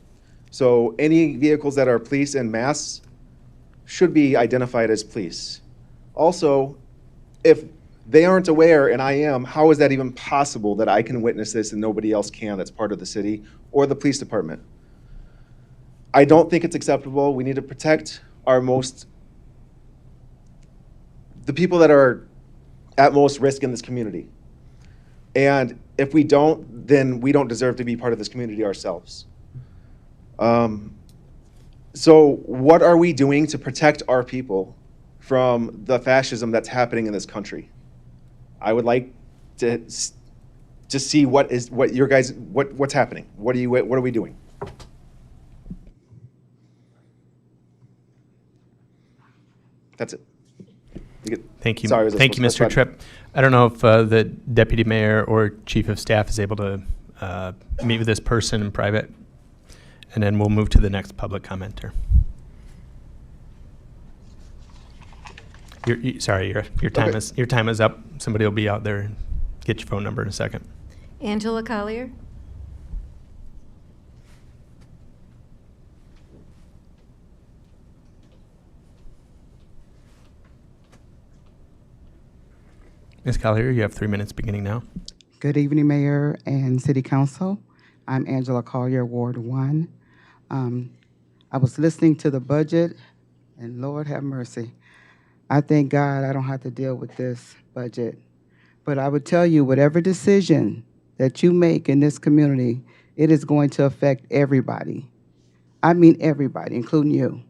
[SPEAKER 14] So any vehicles that are police en masse should be identified as police. Also, if they aren't aware and I am, how is that even possible that I can witness this and nobody else can that's part of the city or the police department? I don't think it's acceptable. We need to protect the people that are at most risk in this community. And if we don't, then we don't deserve to be part of this community ourselves. So what are we doing to protect our people from the fascism that's happening in this country? I would like to see what's happening. What are we doing? That's it.
[SPEAKER 1] Thank you.
[SPEAKER 14] Sorry, was I
[SPEAKER 1] Thank you,
[SPEAKER 14] supposed to
[SPEAKER 1] Mr. Tripp. I don't know if the deputy mayor or chief of staff is able to meet with this person in private, and then we'll move to the next public commenter. Your time is up. Somebody will be out there and get your phone number in a second.
[SPEAKER 2] Angela Collier?
[SPEAKER 1] Ms. Collier, you have 3 minutes beginning now.
[SPEAKER 15] Good evening, Mayor and City Council. I'm Angela Collier, Ward 1. I was listening to the budget, and Lord have mercy. I thank God I don't have to deal with this budget. But I would tell you, whatever decision that you make in this community, it is going to affect everybody. I mean everybody, including you.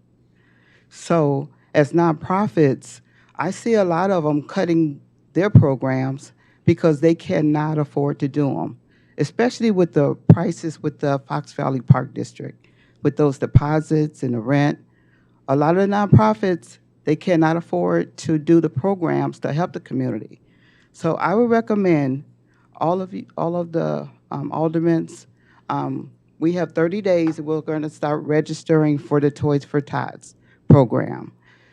[SPEAKER 15] So as nonprofits, I see a lot of them cutting their programs because they cannot afford to do them, especially with the prices with the Fox Valley Park District, with those deposits and the rent. A lot of the nonprofits, they cannot afford to do the programs to help the community. So I would recommend all of the aldermen, we have 30 days and we're going to start registering for the Toys for Tots program.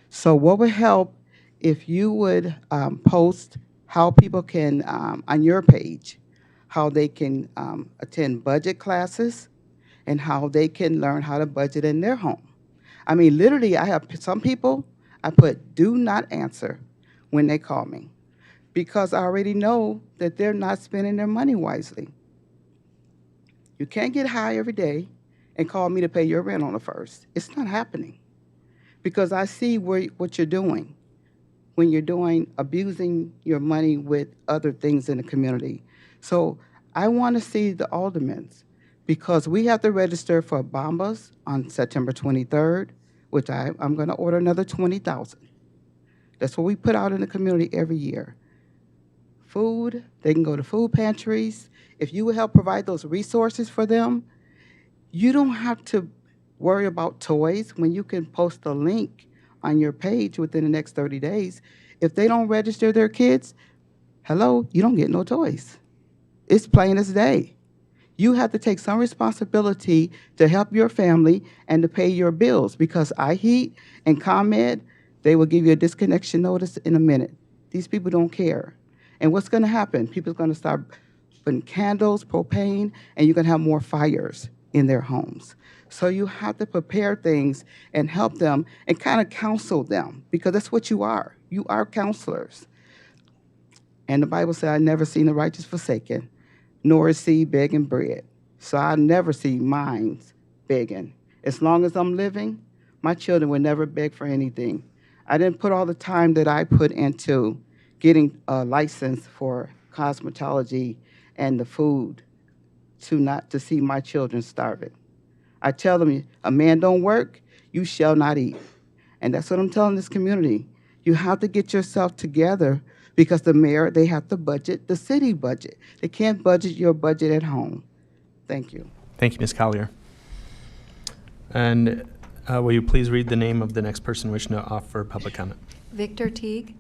[SPEAKER 15] So what would help if you would post how people can, on your page, how they can attend budget classes and how they can learn how to budget in their home. I mean, literally, I have some people, I put do not answer when they call me because I already know that they're not spending their money wisely. You can't get high every day and call me to pay your rent on the 1st. It's not happening because I see what you're doing when you're abusing your money with other things in the community. So I want to see the aldermen because we have to register for Bombas on September 23rd, which I'm going to order another 20,000. That's what we put out in the community every year. Food, they can go to food pantries. If you would help provide those resources for them, you don't have to worry about toys when you can post a link on your page within the next 30 days. If they don't register their kids, hello, you don't get no toys. It's plain as day. You have to take some responsibility to help your family and to pay your bills because iHeat and ComEd, they will give you a disconnection notice in a minute. These people don't care. And what's going to happen? People are going to start putting candles, propane, and you're going to have more fires in their homes. So you have to prepare things and help them and kind of counsel them because that's what you are. You are counselors. And the Bible said, I never seen the righteous forsaken, nor is seed begging bread. So I never see mine begging. As long as I'm living, my children will never beg for anything. I didn't put all the time that I put into getting a license for cosmetology and the food to see my children starving. I tell them, a man don't work, you shall not eat. And that's what I'm telling this community. You have to get yourself together because the mayor, they have to budget the city budget. They can't budget your budget at home. Thank you.
[SPEAKER 1] Thank you, Ms. Collier. And will you please read the name of the next person wishing to offer public comment?
[SPEAKER 2] Victor Teague.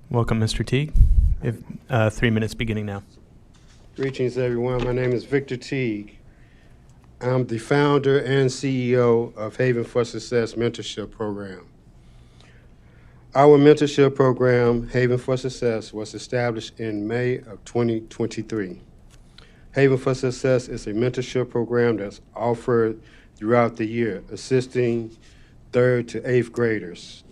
[SPEAKER 1] Welcome, Mr. Teague. If, 3 minutes beginning now.
[SPEAKER 16] Greetings, everyone. My name is Victor Teague. I'm the founder and CEO of Haven for Success Mentorship Program. Our mentorship program, Haven for Success, was established in May of 2023. Haven for Success is a mentorship program that's offered throughout the year, assisting 3rd to 8th graders.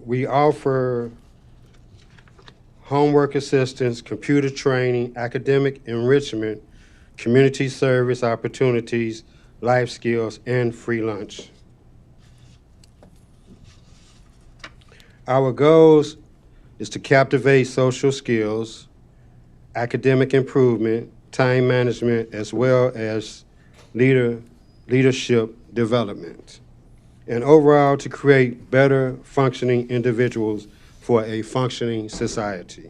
[SPEAKER 16] We offer homework assistance, computer training, academic enrichment, community service opportunities, life skills, and free lunch. Our goals is to captivate social skills, academic improvement, time management, as well as leadership development, and overall to create better functioning individuals for a functioning society.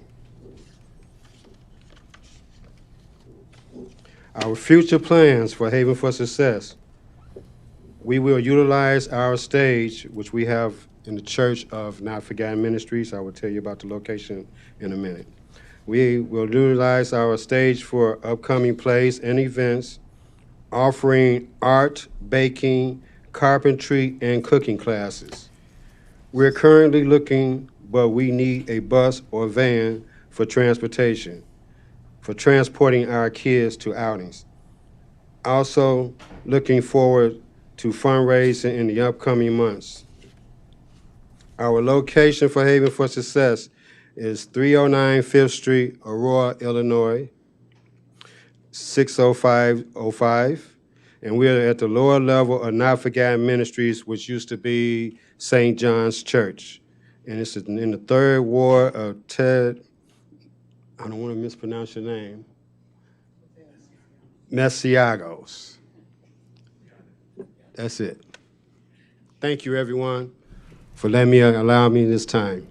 [SPEAKER 16] Our future plans for Haven for Success: we will utilize our stage, which we have in the Church of Not Forgotten Ministries. I will tell you about the location in a minute. We will utilize our stage for upcoming plays and events, offering art, baking, carpentry, and cooking classes. We're currently looking, but we need a bus or van for transportation, for transporting our kids to outings. Also looking forward to fundraising in the upcoming months. Our location for Haven for Success is 309 5th Street, Aurora, Illinois, 60505. And we are at the lower level of Not Forgotten Ministries, which used to be St. John's Church. And it's in the 3rd ward of Ted, I don't want to mispronounce your name, Messiagos. That's it. Thank you, everyone, for allowing me this time.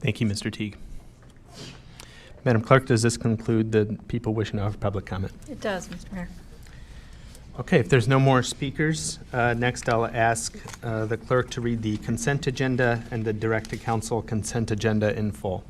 [SPEAKER 1] Thank you, Mr. Teague. Madam Clerk, does this conclude the people wishing to offer public comment?
[SPEAKER 2] It does, Mr. Mayor.
[SPEAKER 1] Okay, if there's no more speakers, next I'll ask the clerk to read the consent agenda and the direct-to-council consent agenda in full.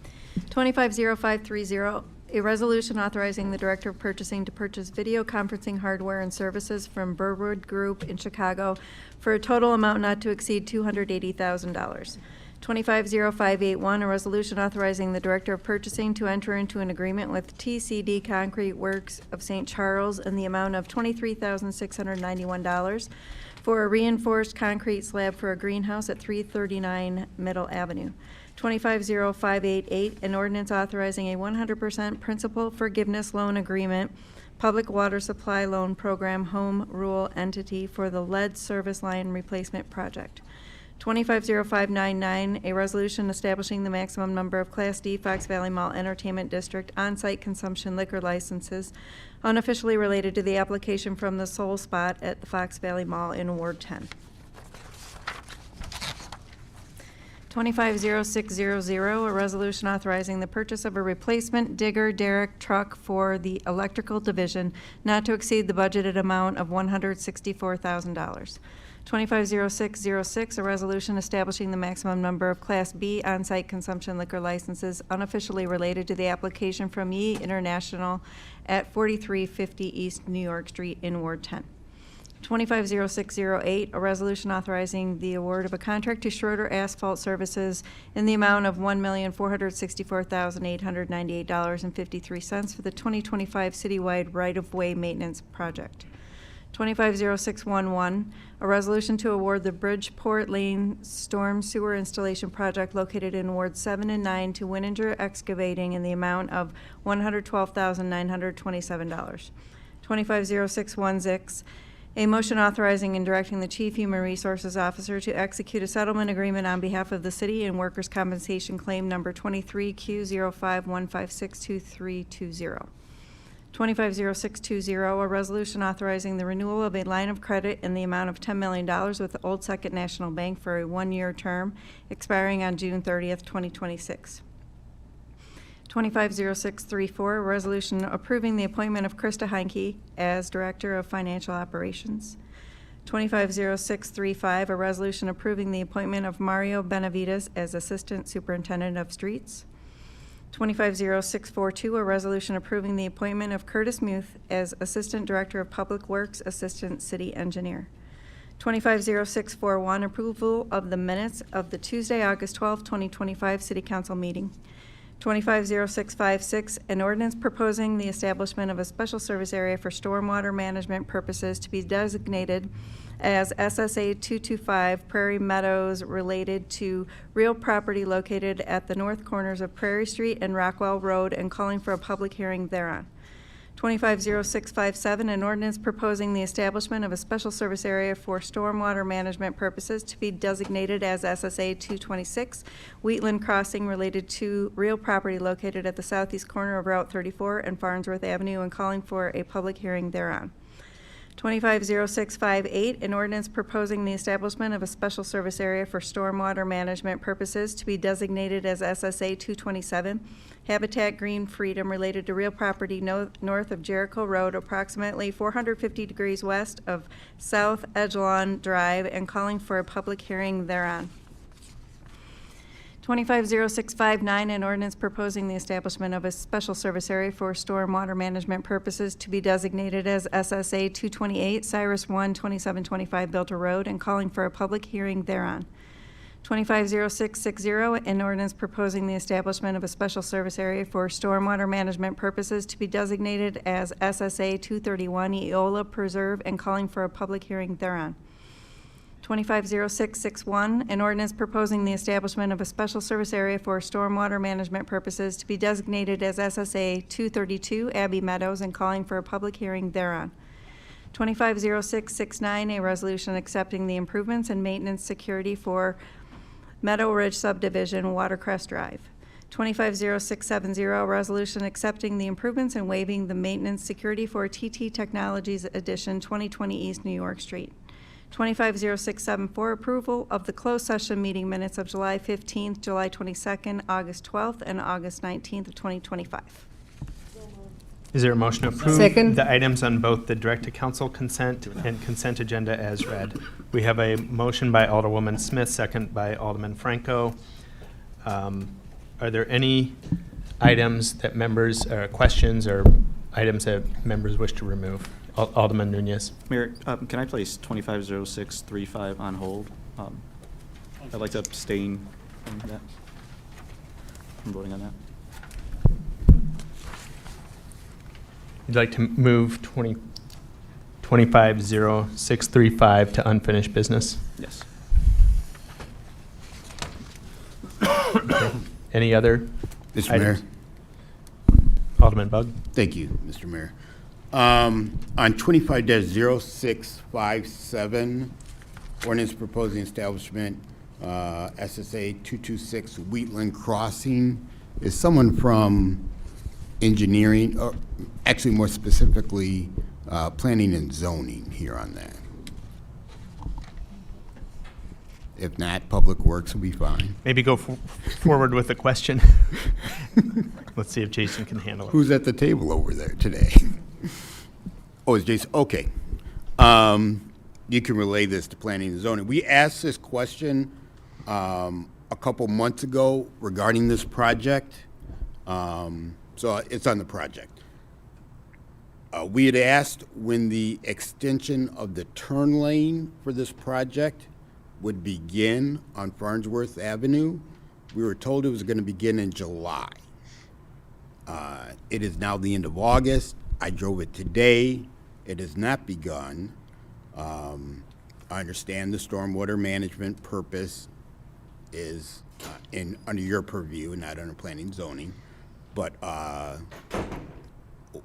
[SPEAKER 2] 250530, a resolution authorizing the Director of Purchasing to purchase video conferencing hardware and services from Burwood Group in Chicago for a total amount not to exceed $280,000. 250581, a resolution authorizing the Director of Purchasing to enter into an agreement with TCD Concrete Works of St. Charles in the amount of $23,691 for a reinforced concrete slab for a greenhouse at 339 Middle Avenue. 250588, an ordinance authorizing a 100% principal forgiveness loan agreement, public water supply loan program home rule entity for the lead service line replacement project. 250599, a resolution establishing the maximum number of Class D Fox Valley Mall Entertainment District on-site consumption liquor licenses unofficially related to the application from the Soul Spot at the Fox Valley Mall in Ward 10. 250600, a resolution authorizing the purchase of a replacement digger derrick truck for the electrical division not to exceed the budgeted amount of $164,000. 250606, a resolution establishing the maximum number of Class B on-site consumption liquor licenses unofficially related to the application from Ye International at 4350 East New York Street in Ward 10. 250608, a resolution authorizing the award of a contract to Schroeder Asphalt Services in the amount of $1,464,898.53 for the 2025 citywide right-of-way maintenance project. 250611, a resolution to award the Bridgeport Lane Storm Sewer Installation Project located in Ward 7 and 9 to Wininger Excavating in the amount of $112,927. 250616, a motion authorizing and directing the Chief Human Resources Officer to execute a settlement agreement on behalf of the city in workers' compensation claim number 23Q0515622320. 250620, a resolution authorizing the renewal of a line of credit in the amount of $10 million with the Old Second National Bank for a one-year term expiring on June 30th, 2026. 250634, a resolution approving the appointment of Krista Heinke as Director of Financial Operations. 250635, a resolution approving the appointment of Mario Benavides as Assistant Superintendent of Streets. 250642, a resolution approving the appointment of Curtis Muth as Assistant Director of Public Works, Assistant City Engineer. 250641, approval of the minutes of the Tuesday, August 12, 2025 City Council meeting. 250656, an ordinance proposing the establishment of a special service area for stormwater management purposes to be designated as SSA 225 Prairie Meadows related to real property located at the north corners of Prairie Street and Rockwell Road and calling for a public hearing thereon. 250657, an ordinance proposing the establishment of a special service area for stormwater management purposes to be designated as SSA 226 Wheatland Crossing related to real property located at the southeast corner of Route 34 and Farnsworth Avenue and calling for a public hearing thereon. 250658, an ordinance proposing the establishment of a special service area for stormwater management purposes to be designated as SSA 227 Habitat Green Freedom related to real property north of Jericho Road, approximately 450 degrees west of South Edgelon Drive, and calling for a public hearing thereon. 250659, an ordinance proposing the establishment of a special service area for stormwater management purposes to be designated as SSA 228 Cyrus 1 2725 Belter Road and calling for a public hearing thereon. 250660, an ordinance proposing the establishment of a special service area for stormwater management purposes to be designated as SSA 231 Eola Preserve and calling for a public hearing thereon. 250661, an ordinance proposing the establishment of a special service area for stormwater management purposes to be designated as SSA 232 Abbey Meadows and calling for a public hearing thereon. 250669, a resolution accepting the improvements and maintenance security for Meadow Ridge Subdivision, Watercrest Drive. 250670, a resolution accepting the improvements and waiving the maintenance security for TT Technologies Edition 2020 East New York Street. 250674, approval of the closed session meeting minutes of July 15th, July 22nd, August 12th, and August 19th of 2025.
[SPEAKER 1] Is there a motion to approve
[SPEAKER 17] Second.
[SPEAKER 1] the items on both the direct-to-council consent and consent agenda as read? We have a motion by Alderwoman Smith, second by Alderman Franco. Are there any items that members, questions or items that members wish to remove? Alderman Nunez.
[SPEAKER 12] Mayor, can I place 250635 on hold? I'd like to abstain from that, from voting on that.
[SPEAKER 1] You'd like to move 250635 to unfinished business?
[SPEAKER 12] Yes.
[SPEAKER 1] Okay. Any other
[SPEAKER 10] Mr.
[SPEAKER 1] items?
[SPEAKER 10] Mayor.
[SPEAKER 1] Alderman Bug.
[SPEAKER 10] Thank you, Mr. Mayor. On 25-0657, ordinance proposing establishment, SSA 226 Wheatland Crossing. Is someone from engineering, or actually more specifically, planning and zoning here on that? If not, Public Works will be fine.
[SPEAKER 1] Maybe go forward with the question. Let's see if Jason can handle it.
[SPEAKER 10] Who's at the table over there today? Oh, it's Jason. Okay. You can relay this to planning and zoning. We asked this question a couple months ago regarding this project. So it's on the project. We had asked when the extension of the turn lane for this project would begin on Farnsworth Avenue. We were told it was going to begin in July. It is now the end of August. I drove it today. It has not begun. I understand the stormwater management purpose is under your purview and not under planning and zoning, but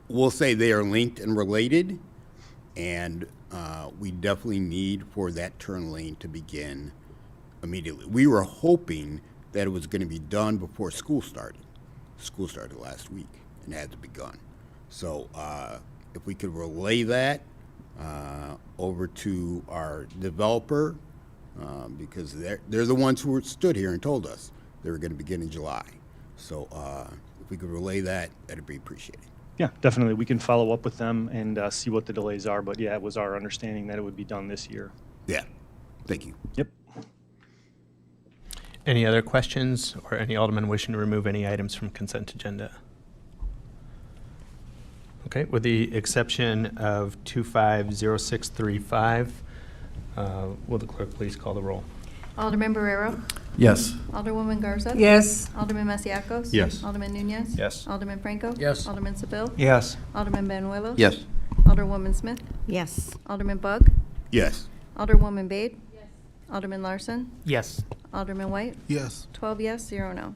[SPEAKER 10] we'll say they are linked and related, and we definitely need for that turn lane to begin immediately. We were hoping that it was going to be done before school started. School started last week and hasn't begun. So if we could relay that over to our developer, because they're the ones who stood here and told us they were going to begin in July. So if we could relay that, that'd be appreciated.
[SPEAKER 17] Yeah, definitely. We can follow up with them and see what the delays are. But yeah, it was our understanding that it would be done this year.
[SPEAKER 10] Yeah, thank you.
[SPEAKER 17] Yep.
[SPEAKER 1] Any other questions or any alderman wishing to remove any items from consent agenda? Okay, with the exception of 250635, will the clerk please call the roll?
[SPEAKER 2] Alderman Barrero?
[SPEAKER 11] Yes.
[SPEAKER 2] Alderwoman Garza?
[SPEAKER 5] Yes.
[SPEAKER 2] Alderman Masiacos?
[SPEAKER 10] Yes.
[SPEAKER 2] Alderman Nunez?
[SPEAKER 10] Yes.
[SPEAKER 2] Alderman Franco?
[SPEAKER 8] Yes.
[SPEAKER 2] Alderman Seville?
[SPEAKER 9] Yes.
[SPEAKER 2] Alderman Banuelos?
[SPEAKER 9] Yes.
[SPEAKER 2] Alderwoman Smith?
[SPEAKER 5] Yes.
[SPEAKER 2] Alderman Bug?
[SPEAKER 10] Yes.
[SPEAKER 2] Alderwoman Bade? Yes. Alderman Larson?
[SPEAKER 9] Yes.
[SPEAKER 2] Alderman White?
[SPEAKER 13] Yes.
[SPEAKER 2] 12 yes, 0 no.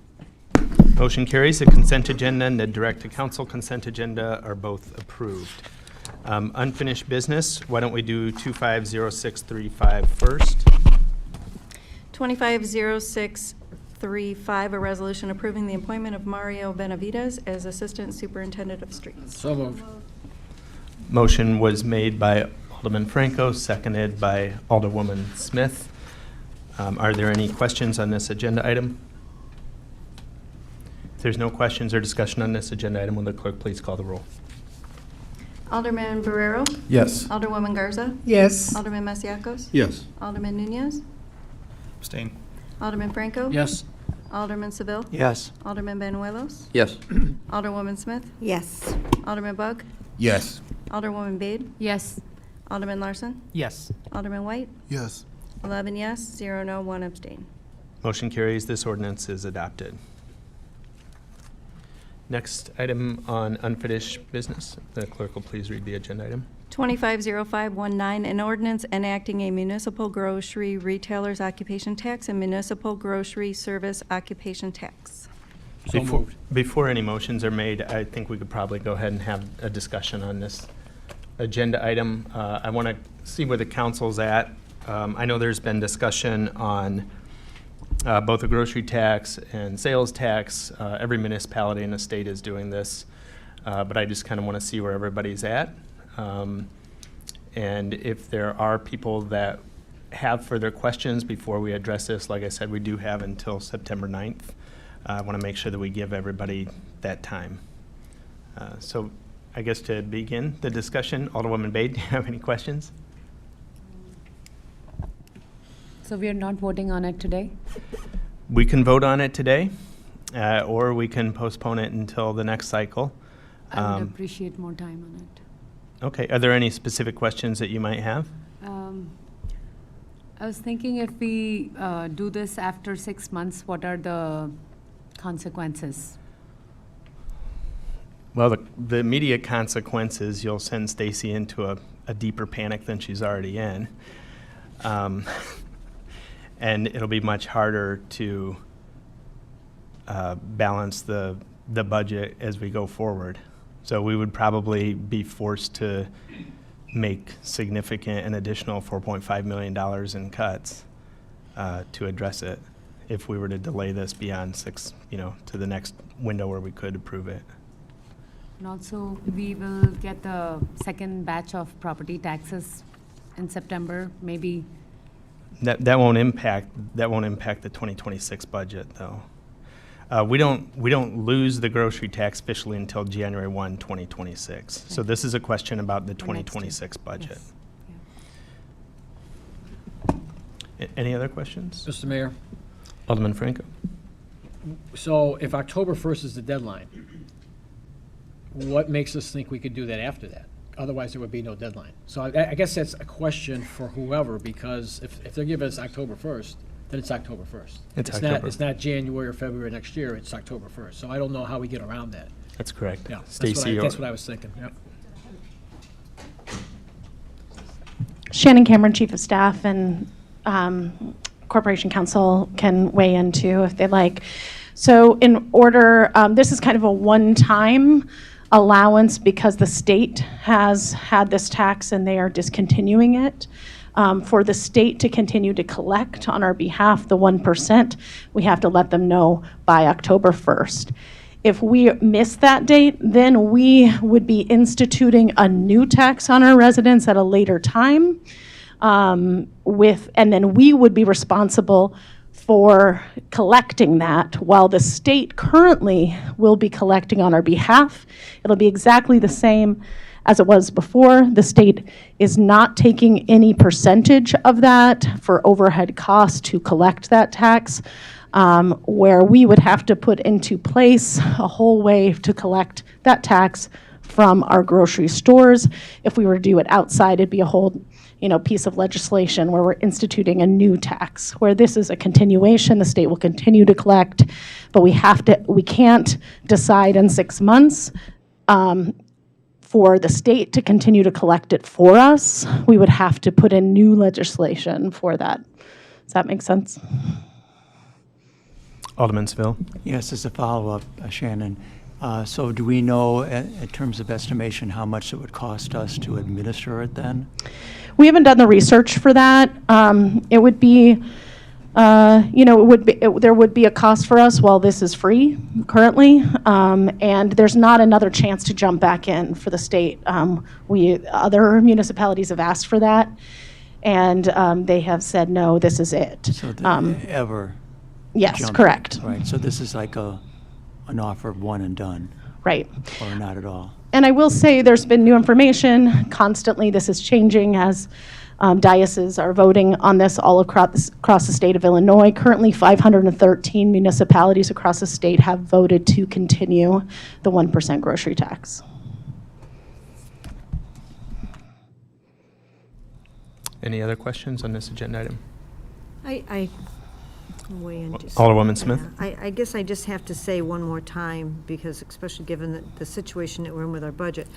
[SPEAKER 1] Motion carries. The consent agenda and the direct to council consent agenda are both approved. Unfinished business, why don't we do 250635 first?
[SPEAKER 2] 250635, a resolution approving the appointment of Mario Benavides as Assistant Superintendent of Streets.
[SPEAKER 8] So moved.
[SPEAKER 1] Motion was made by Alderman Franco, seconded by Alderwoman Smith. Are there any questions on this agenda item? If there's no questions or discussion on this agenda item, will the clerk please call the roll?
[SPEAKER 2] Alderman Barrero?
[SPEAKER 11] Yes.
[SPEAKER 2] Alderwoman Garza?
[SPEAKER 5] Yes.
[SPEAKER 2] Alderman Masiacos?
[SPEAKER 10] Yes.
[SPEAKER 2] Alderman Nunez?
[SPEAKER 12] Abstain.
[SPEAKER 2] Alderman Franco?
[SPEAKER 8] Yes.
[SPEAKER 2] Alderman Seville?
[SPEAKER 9] Yes.
[SPEAKER 2] Alderman Banuelos?
[SPEAKER 9] Yes.
[SPEAKER 2] Alderwoman Smith?
[SPEAKER 5] Yes.
[SPEAKER 2] Alderman Bug?
[SPEAKER 10] Yes.
[SPEAKER 2] Alderwoman Bade?
[SPEAKER 5] Yes.
[SPEAKER 2] Alderman Larson?
[SPEAKER 9] Yes.
[SPEAKER 2] Alderman White?
[SPEAKER 13] Yes.
[SPEAKER 2] 11 yes, 0 no, 1 abstain.
[SPEAKER 1] Motion carries. This ordinance is adopted. Next item on unfinished business. The clerk will please read the agenda item.
[SPEAKER 2] 250519, an ordinance enacting a municipal grocery retailer's occupation tax and municipal grocery service occupation tax.
[SPEAKER 8] So moved.
[SPEAKER 1] Before any motions are made, I think we could probably go ahead and have a discussion on this agenda item. I want to see where the council's at. I know there's been discussion on both the grocery tax and sales tax. Every municipality in the state is doing this, but I just kind of want to see where everybody's at. And if there are people that have further questions before we address this, like I said, we do have until September 9th. I want to make sure that we give everybody that time. So I guess to begin the discussion, Alderwoman Bade, do you have any questions?
[SPEAKER 18] So we are not voting on it today?
[SPEAKER 1] We can vote on it today, or we can postpone it until the next cycle.
[SPEAKER 18] I would appreciate more time on it.
[SPEAKER 1] Okay, are there any specific questions that you might have?
[SPEAKER 18] I was thinking if we do this after 6 months, what are the consequences?
[SPEAKER 1] Well, the immediate consequences, you'll send Stacy into a deeper panic than she's already in. And it'll be much harder to balance the budget as we go forward. So we would probably be forced to make significant and additional $4.5 million in cuts to address it if we were to delay this beyond to the next window where we could approve it.
[SPEAKER 18] And also, we will get the second batch of property taxes in September, maybe.
[SPEAKER 1] That won't impact the 2026 budget, though. We don't lose the grocery tax officially until January 1, 2026. So this is a question about the 2026 budget.
[SPEAKER 18] Yes.
[SPEAKER 1] Any other questions?
[SPEAKER 8] Mr. Mayor,
[SPEAKER 1] Alderman Franco.
[SPEAKER 8] so if October 1st is the deadline, what makes us think we could do that after that? Otherwise, there would be no deadline. So I guess that's a question for whoever, because if they're giving us October 1st, then it's October 1st. It's not January or February next year, it's October 1st. So I don't know how we get around that.
[SPEAKER 1] That's correct.
[SPEAKER 8] Yeah,
[SPEAKER 1] Stacy,
[SPEAKER 8] that's what I was thinking, yeah.
[SPEAKER 19] Shannon Cameron, Chief of Staff, and Corporation Counsel can weigh in too if they'd like. So in order, this is kind of a one-time allowance because the state has had this tax and they are discontinuing it. For the state to continue to collect on our behalf the 1%, we have to let them know by October 1st. If we miss that date, then we would be instituting a new tax on our residents at a later time, and then we would be responsible for collecting that while the state currently will be collecting on our behalf. It'll be exactly the same as it was before. The state is not taking any percentage of that for overhead costs to collect that tax, where we would have to put into place a whole way to collect that tax from our grocery stores. If we were to do it outside, it'd be a whole piece of legislation where we're instituting a new tax. Where this is a continuation, the state will continue to collect, but we can't decide in 6 months for the state to continue to collect it for us. We would have to put in new legislation for that. Does that make sense?
[SPEAKER 1] Alderman Seville.
[SPEAKER 9] Yes, as a follow-up, Shannon. So do we know, in terms of estimation, how much it would cost us to administer it then?
[SPEAKER 19] We haven't done the research for that. It would be, there would be a cost for us while this is free currently, and there's not another chance to jump back in for the state. Other municipalities have asked for that, and they have said, no, this is it.
[SPEAKER 9] So they ever
[SPEAKER 19] Yes,
[SPEAKER 9] jump.
[SPEAKER 19] correct.
[SPEAKER 9] Right, so this is like an offer of one and done.
[SPEAKER 19] Right.
[SPEAKER 9] Or not at all.
[SPEAKER 19] And I will say there's been new information constantly. This is changing as dioceses are voting on this all across the state of Illinois. Currently, 513 municipalities across the state have voted to continue the 1% grocery tax.
[SPEAKER 1] Any other questions on this agenda item?
[SPEAKER 5] I weigh in just.
[SPEAKER 1] Alderwoman Smith.
[SPEAKER 5] Yeah, I guess I just have to say one more time, because especially given the situation that we're in with our budget,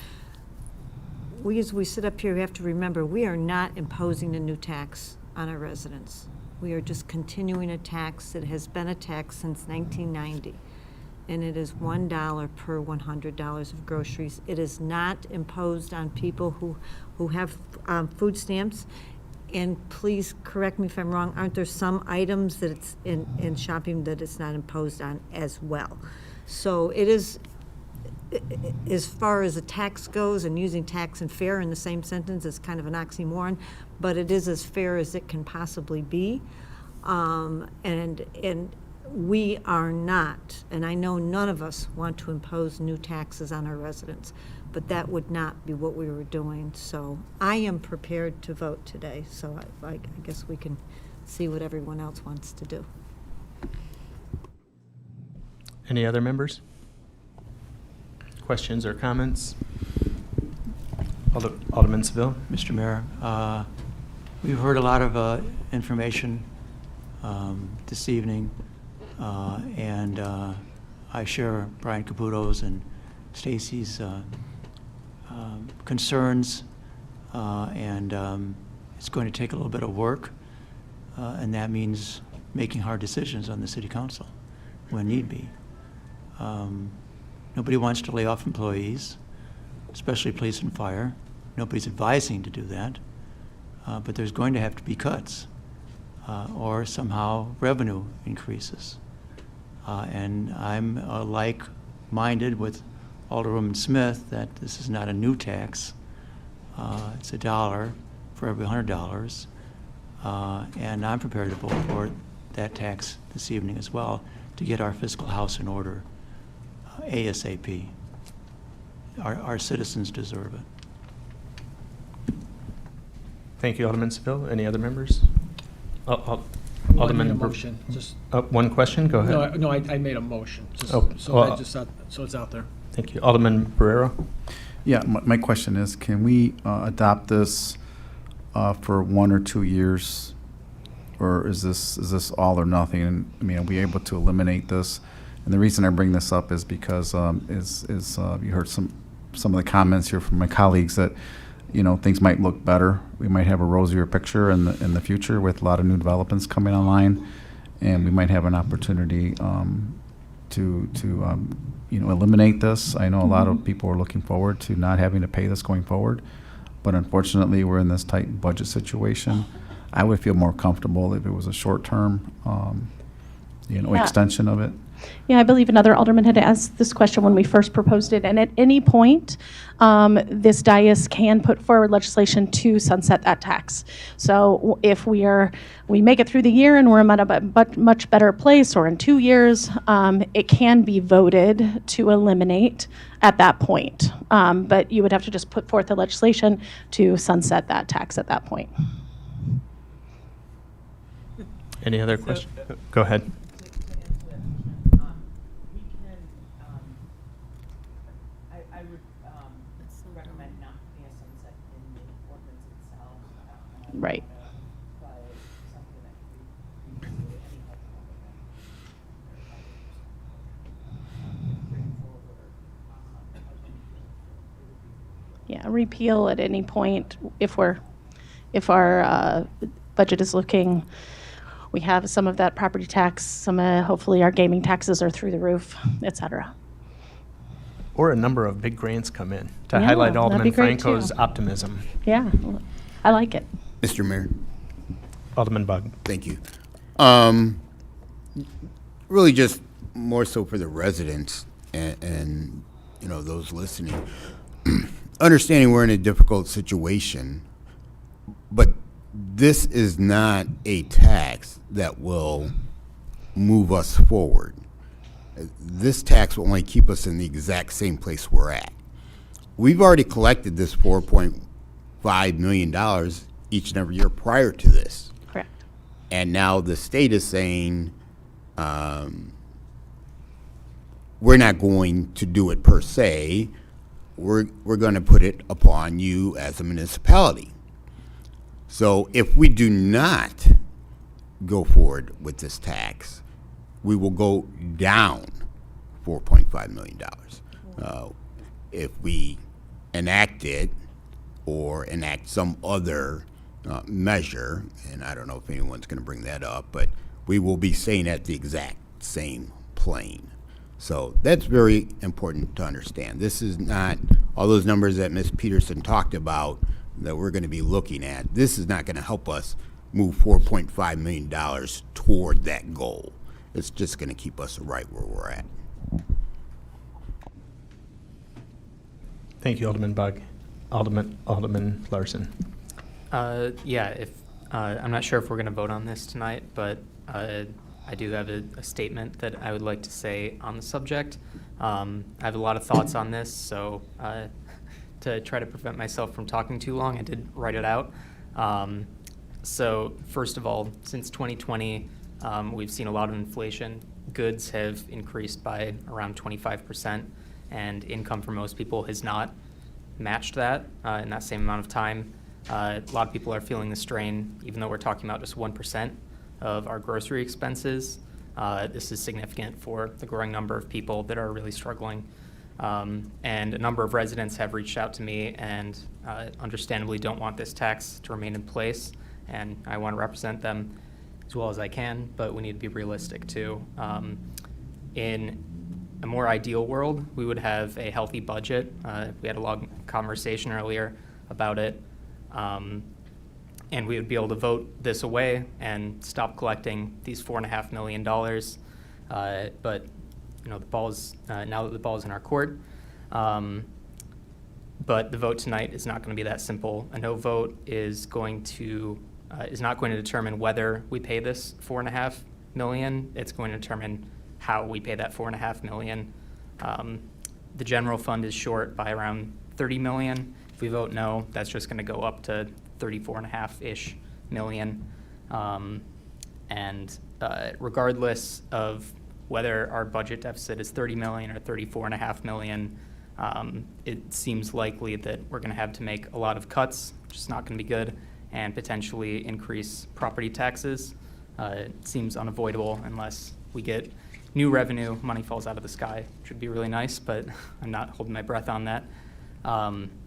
[SPEAKER 5] as we sit up here, we have to remember, we are not imposing a new tax on our residents. We are just continuing a tax that has been a tax since 1990, and it is $1 per $100 of groceries. It is not imposed on people who have food stamps. And please correct me if I'm wrong, aren't there some items that it's in shopping that it's not imposed on as well? So it is, as far as a tax goes, and using tax and fair in the same sentence is kind of an oxymoron, but it is as fair as it can possibly be. And we are not, and I know none of us want to impose new taxes on our residents, but that would not be what we were doing. So I am prepared to vote today, so I guess we can see what everyone else wants to do.
[SPEAKER 1] Any other members? Questions or comments? Alderman Seville.
[SPEAKER 9] Mr. Mayor, we've heard a lot of information this evening, and I share Brian Caputo's and Stacy's concerns, and it's going to take a little bit of work, and that means making hard decisions on the city council when need be. Nobody wants to lay off employees, especially police and fire. Nobody's advising to do that, but there's going to have to be cuts, or somehow revenue increases. And I'm like-minded with Alderwoman Smith that this is not a new tax. It's $1 for every $100, and I'm prepared to vote for that tax this evening as well to get our fiscal house in order ASAP. Our citizens deserve it.
[SPEAKER 1] Thank you, Alderman Seville. Any other members?
[SPEAKER 8] I
[SPEAKER 1] Alderman
[SPEAKER 8] made a motion. Just
[SPEAKER 1] one question. Go ahead.
[SPEAKER 8] No, I made a motion. Just,
[SPEAKER 1] Oh,
[SPEAKER 8] so
[SPEAKER 1] well,
[SPEAKER 8] I just so it's out there.
[SPEAKER 1] Thank you, Alderman Barrero.
[SPEAKER 11] Yeah, my question is, can we adopt this for 1 or 2 years, or is this all or nothing? And I mean, are we able to eliminate this? And the reason I bring this up is because you heard some of the comments here from my colleagues that things might look better. We might have a rosier picture in the future with a lot of new developments coming online, and we might have an opportunity to eliminate this. I know a lot of people are looking forward to not having to pay this going forward, but unfortunately, we're in this tight budget situation. I would feel more comfortable if it was a short-term,
[SPEAKER 19] Yeah.
[SPEAKER 11] extension of it.
[SPEAKER 19] Yeah, I believe another alderman had asked this question when we first proposed it, and at any point, this dais can put forward legislation to sunset that tax. So if we make it through the year and we're in a much better place, or in 2 years, it can be voted to eliminate at that point. But you would have to just put forth the legislation to sunset that tax at that point.
[SPEAKER 1] Any other questions? Go ahead.
[SPEAKER 3] I would recommend not putting a sunset in the ordinance itself.
[SPEAKER 19] Right. Yeah, repeal at any point if our budget is looking, we have some of that property tax, some hopefully our gaming taxes are through the roof, et cetera.
[SPEAKER 1] Or a number of big grants come in to
[SPEAKER 19] Yeah,
[SPEAKER 1] highlight
[SPEAKER 19] that'd be
[SPEAKER 1] Alderman
[SPEAKER 19] great,
[SPEAKER 1] Franco's
[SPEAKER 19] too.
[SPEAKER 1] optimism.
[SPEAKER 19] Yeah, I like it.
[SPEAKER 10] Mr. Mayor.
[SPEAKER 1] Alderman Bug.
[SPEAKER 10] Thank you. Really just more so for the residents and those listening. Understanding we're in a difficult situation, but this is not a tax that will move us forward. This tax will only keep us in the exact same place we're at. We've already collected this $4.5 million each and every year prior to this.
[SPEAKER 19] Correct.
[SPEAKER 10] And now the state is saying we're not going to do it per se. We're going to put it upon you as a municipality. So if we do not go forward with this tax, we will go down $4.5 million. If we enact it or enact some other measure, and I don't know if anyone's going to bring that up, but we will be staying at the exact same plane. So that's very important to understand. This is not all those numbers that Ms. Peterson talked about that we're going to be looking at. This is not going to help us move $4.5 million toward that goal. It's just going to keep us right where we're at.
[SPEAKER 1] Thank you, Alderman Bug. Alderman Larson.
[SPEAKER 20] Yeah, I'm not sure if we're going to vote on this tonight, but I do have a statement that I would like to say on the subject. I have a lot of thoughts on this, so to try to prevent myself from talking too long, I did write it out. So first of all, since 2020, we've seen a lot of inflation. Goods have increased by around 25%, and income for most people has not matched that in that same amount of time. A lot of people are feeling the strain, even though we're talking about just 1% of our grocery expenses. This is significant for the growing number of people that are really struggling. And a number of residents have reached out to me and understandably don't want this tax to remain in place. And I want to represent them as well as I can, but we need to be realistic too. In a more ideal world, we would have a healthy budget. We had a long conversation earlier about it. And we would be able to vote this away and stop collecting these $4.5 million. But the ball's now that the ball's in our court. But the vote tonight is not going to be that simple. A no vote is not going to determine whether we pay this $4.5 million. It's going to determine how we pay that $4.5 million. The general fund is short by around $30 million. If we vote no, that's just going to go up to 34.5-ish million. And regardless of whether our budget deficit is 30 million or 34.5 million, it seems likely that we're going to have to make a lot of cuts, which is not going to be good, and potentially increase property taxes. It seems unavoidable unless we get new revenue, money falls out of the sky, which would be really nice, but I'm not holding my breath on that.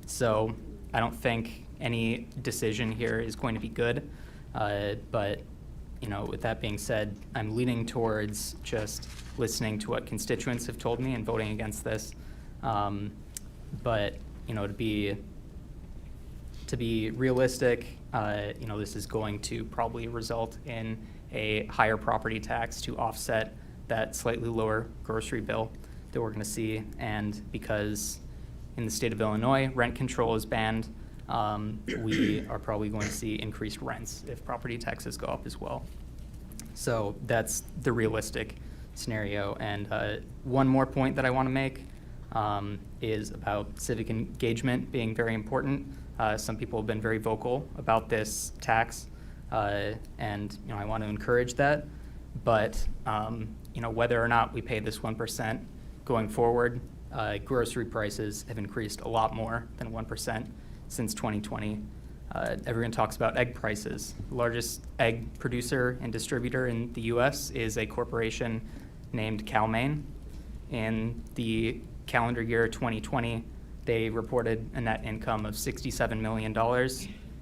[SPEAKER 20] So I don't think any decision here is going to be good. But, you know, with that being said, I'm leaning towards just listening to what constituents have told me and voting against this. But, you know, to be realistic, you know, this is going to probably result in a higher property tax to offset that slightly lower grocery bill that we're going to see. And because in the state of Illinois, rent control is banned, we are probably going to see increased rents if property taxes go up as well. So that's the realistic scenario. And one more point that I want to make is about civic engagement being very important. Some people have been very vocal about this tax, and you know, I want to encourage that. But you know, whether or not we pay this 1% going forward, grocery prices have increased a lot more than 1% since 2020. Everyone talks about egg prices. The largest egg producer and distributor in the U.S. is a corporation named Cal-Maine. In the calendar year 2020, they reported a net income of $67 million.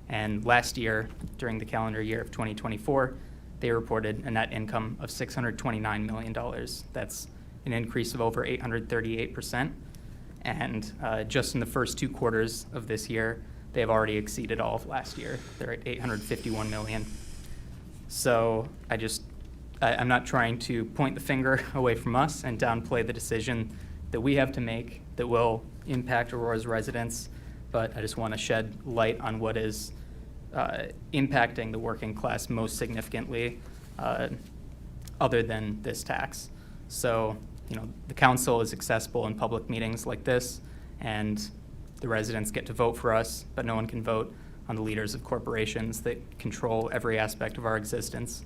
[SPEAKER 20] And last year, during the calendar year of 2024, they reported a net income of $629 million. That's an increase of over 838%. And just in the first 2 quarters of this year, they have already exceeded all of last year. They're at $851 million. So I'm not trying to point the finger away from us and downplay the decision that we have to make that will impact Aurora's residents, but I just want to shed light on what is impacting the working class most significantly, other than this tax. So, you know, the council is accessible in public meetings like this, and the residents get to vote for us, but no one can vote on the leaders of corporations that control every aspect of our existence.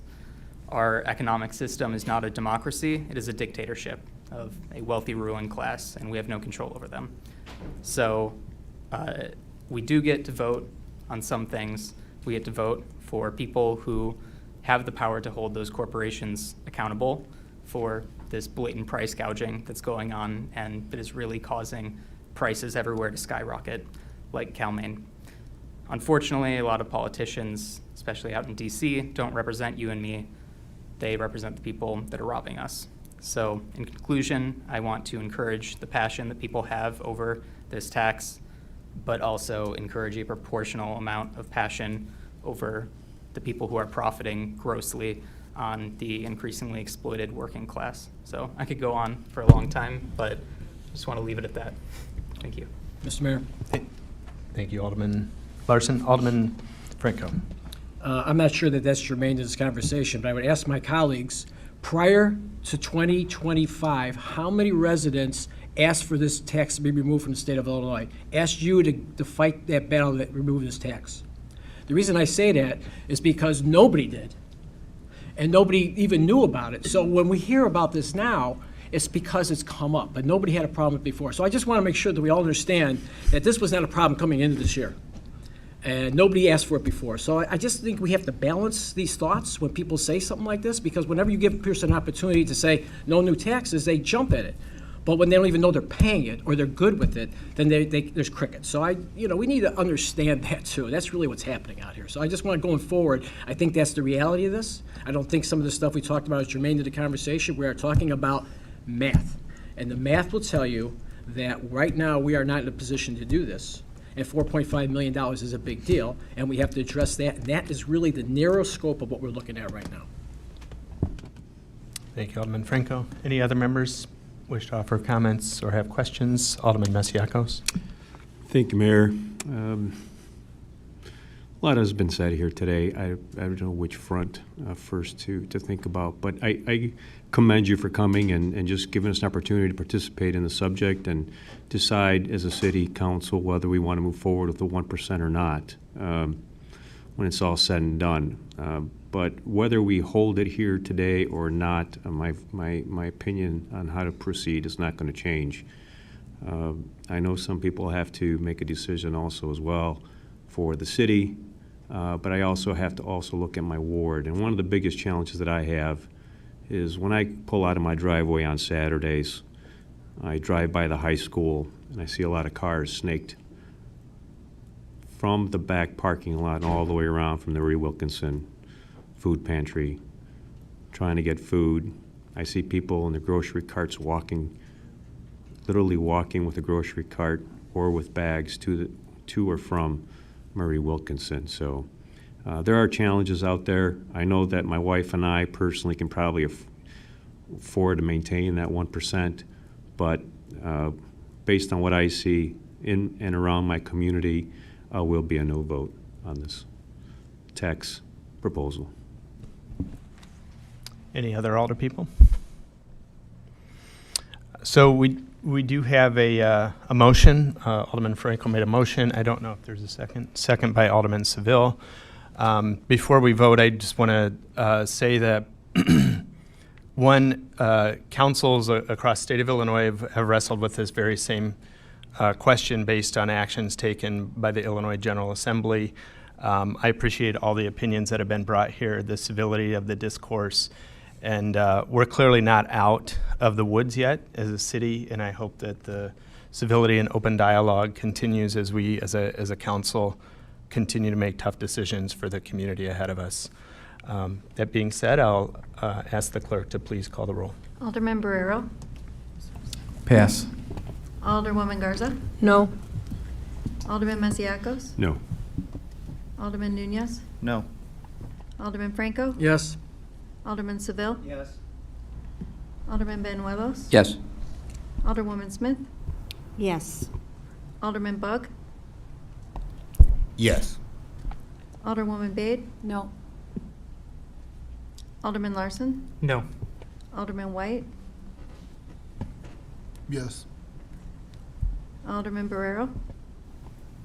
[SPEAKER 20] Our economic system is not a democracy, it is a dictatorship of a wealthy ruling class, and we have no control over them. So we do get to vote on some things. We get to vote for people who have the power to hold those corporations accountable for this blatant price gouging that's going on and that is really causing prices everywhere to skyrocket, like Cal-Maine. Unfortunately, a lot of politicians, especially out in DC, don't represent you and me. They represent the people that are robbing us. So in conclusion, I want to encourage the passion that people have over this tax, but also encourage a proportional amount of passion over the people who are profiting grossly on the increasingly exploited working class. So I could go on for a long time, but I just want to leave it at that. Thank you.
[SPEAKER 8] Mr. Mayor.
[SPEAKER 1] Thank you, Alderman Larson. Alderman Franco.
[SPEAKER 8] I'm not sure that that's germane to this conversation, but I would ask my colleagues, prior to 2025, how many residents asked for this tax to be removed from the state of Illinois, asked you to fight that battle that remove this tax? The reason I say that is because nobody did, and nobody even knew about it. So when we hear about this now, it's because it's come up, but nobody had a problem with it before. So I just want to make sure that we all understand that this was not a problem coming into this year. And nobody asked for it before. So I just think we have to balance these thoughts when people say something like this, because whenever you give a person an opportunity to say no new taxes, they jump at it. But when they don't even know they're paying it or they're good with it, then there's crickets. So we need to understand that too. That's really what's happening out here. So I just want going forward, I think that's the reality of this. I don't think some of the stuff we talked about is germane to the conversation. We are talking about math. And the math will tell you that right now we are not in a position to do this. And $4.5 million is a big deal, and we have to address that. And that is really the narrow scope of what we're looking at right now.
[SPEAKER 1] Thank you, Alderman Franco. Any other members wish to offer comments or have questions? Alderman Masiacos.
[SPEAKER 6] Thank you, Mayor. A lot has been said here today. I don't know which front first to think about, but I commend you for coming and just giving us an opportunity to participate in the subject and decide as a city council whether we want to move forward with the 1% or not when it's all said and done. But whether we hold it here today or not, my opinion on how to proceed is not going to change. I know some people have to make a decision also as well for the city, but I also have to look at my ward. And one of the biggest challenges that I have is when I pull out of my driveway on Saturdays, I drive by the high school and I see a lot of cars snaked from the back parking lot and all the way around from the Marie Wilkinson food pantry, trying to get food. I see people in the grocery carts walking, literally walking with a grocery cart or with bags to or from Marie Wilkinson. So there are challenges out there. I know that my wife and I personally can probably afford to maintain that 1%, but based on what I see in and around my community, will be a no vote on this tax proposal.
[SPEAKER 1] Any other alder people? So we do have a motion. Alderman Franco made a motion. I don't know if there's a second. Second by Alderman Seville. Before we vote, I just want to say that councils across the state of Illinois have wrestled with this very same question based on actions taken by the Illinois General Assembly. I appreciate all the opinions that have been brought here, the civility of the discourse, and we're clearly not out of the woods yet as a city, and I hope that the civility and open dialogue continues as we, as a council, continue to make tough decisions for the community ahead of us. That being said, I'll ask the clerk to please call the roll.
[SPEAKER 2] Alderman Barrero?
[SPEAKER 11] Pass.
[SPEAKER 2] Alderwoman Garza?
[SPEAKER 3] No.
[SPEAKER 2] Alderman Masiacos?
[SPEAKER 6] No.
[SPEAKER 2] Alderman Nunez?
[SPEAKER 12] No.
[SPEAKER 2] Alderman Franco?
[SPEAKER 8] Yes.
[SPEAKER 2] Alderman Seville?
[SPEAKER 12] Yes.
[SPEAKER 2] Alderman Benuelos?
[SPEAKER 9] Yes.
[SPEAKER 2] Alderwoman Smith?
[SPEAKER 5] Yes.
[SPEAKER 2] Alderman Bug?
[SPEAKER 10] Yes.
[SPEAKER 2] Alderwoman Bade?
[SPEAKER 18] No.
[SPEAKER 2] Alderman Larson?
[SPEAKER 20] No.
[SPEAKER 2] Alderman White?
[SPEAKER 13] Yes.
[SPEAKER 2] Alderman Barrero?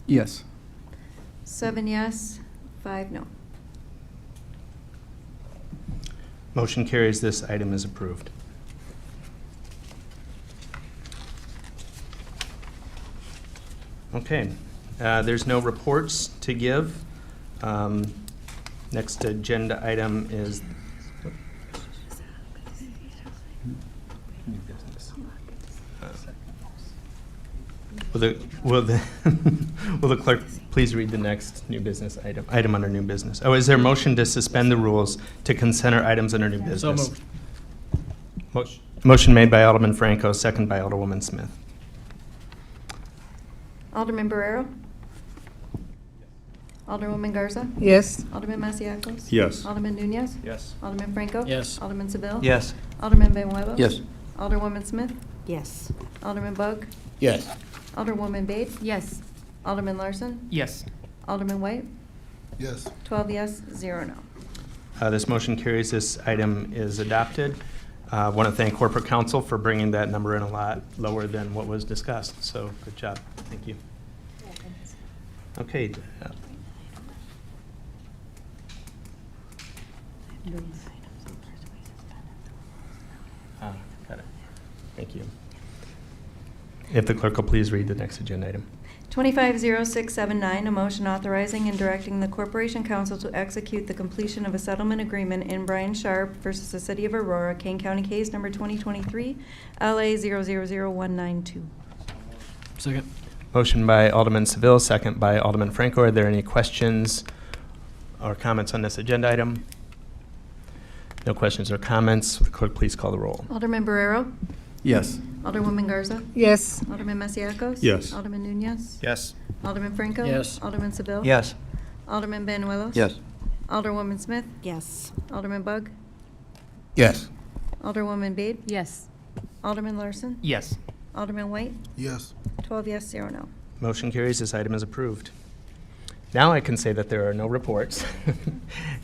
[SPEAKER 11] Yes.
[SPEAKER 2] 7 yes, 5 no.
[SPEAKER 1] Motion carries. This item is approved. Okay, there's no reports to give. Next agenda item is new business. Will the clerk please read the next new business item under new business? Oh, is there a motion to suspend the rules to consider items under new business?
[SPEAKER 8] So moved.
[SPEAKER 1] Motion made by Alderman Franco, second by Alderwoman Smith.
[SPEAKER 2] Alderman Barrero? Alderwoman Garza?
[SPEAKER 3] Yes.
[SPEAKER 2] Alderman Masiacos?
[SPEAKER 6] Yes.
[SPEAKER 2] Alderman Nunez?
[SPEAKER 7] Yes.
[SPEAKER 2] Alderman Franco?
[SPEAKER 8] Yes.
[SPEAKER 2] Alderman Seville?
[SPEAKER 9] Yes.
[SPEAKER 2] Alderman Benuelos?
[SPEAKER 9] Yes.
[SPEAKER 2] Alderwoman Smith?
[SPEAKER 5] Yes.
[SPEAKER 2] Alderman Bug?
[SPEAKER 10] Yes.
[SPEAKER 2] Alderwoman Bade?
[SPEAKER 18] Yes.
[SPEAKER 2] Alderman Larson?
[SPEAKER 20] Yes.
[SPEAKER 2] Alderman White?
[SPEAKER 13] Yes.
[SPEAKER 2] 12 yes, 0 no.
[SPEAKER 1] This motion carries. This item is adopted. I want to thank Corporate Counsel for bringing that number in a lot lower than what was discussed. So good job. Thank you. Okay. Got it. Thank you. If the clerk will please read the next agenda item.
[SPEAKER 2] 250679, a motion authorizing and directing the Corporation Council to execute the completion of a settlement agreement in Brian Sharp versus the City of Aurora, Kane County case number 2023, LA 000192.
[SPEAKER 8] Second.
[SPEAKER 1] Motion by Alderman Seville, second by Alderman Franco. Are there any questions or comments on this agenda item? No questions or comments. Will the clerk please call the roll?
[SPEAKER 2] Alderman Barrero?
[SPEAKER 11] Yes.
[SPEAKER 2] Alderwoman Garza?
[SPEAKER 3] Yes.
[SPEAKER 2] Alderman Masiacos?
[SPEAKER 6] Yes.
[SPEAKER 2] Alderman Nunez?
[SPEAKER 12] Yes.
[SPEAKER 2] Alderman Franco?
[SPEAKER 8] Yes.
[SPEAKER 2] Alderman Seville?
[SPEAKER 9] Yes.
[SPEAKER 2] Alderman Benuelos?
[SPEAKER 9] Yes.
[SPEAKER 2] Alderwoman Smith?
[SPEAKER 5] Yes.
[SPEAKER 2] Alderman Bug?
[SPEAKER 10] Yes.
[SPEAKER 2] Alderwoman Bade?
[SPEAKER 18] Yes.
[SPEAKER 2] Alderman Larson?
[SPEAKER 20] Yes.
[SPEAKER 2] Alderman White?
[SPEAKER 13] Yes.
[SPEAKER 2] 12 yes, 0 no.
[SPEAKER 1] Motion carries. This item is approved. Now I can say that there are no reports.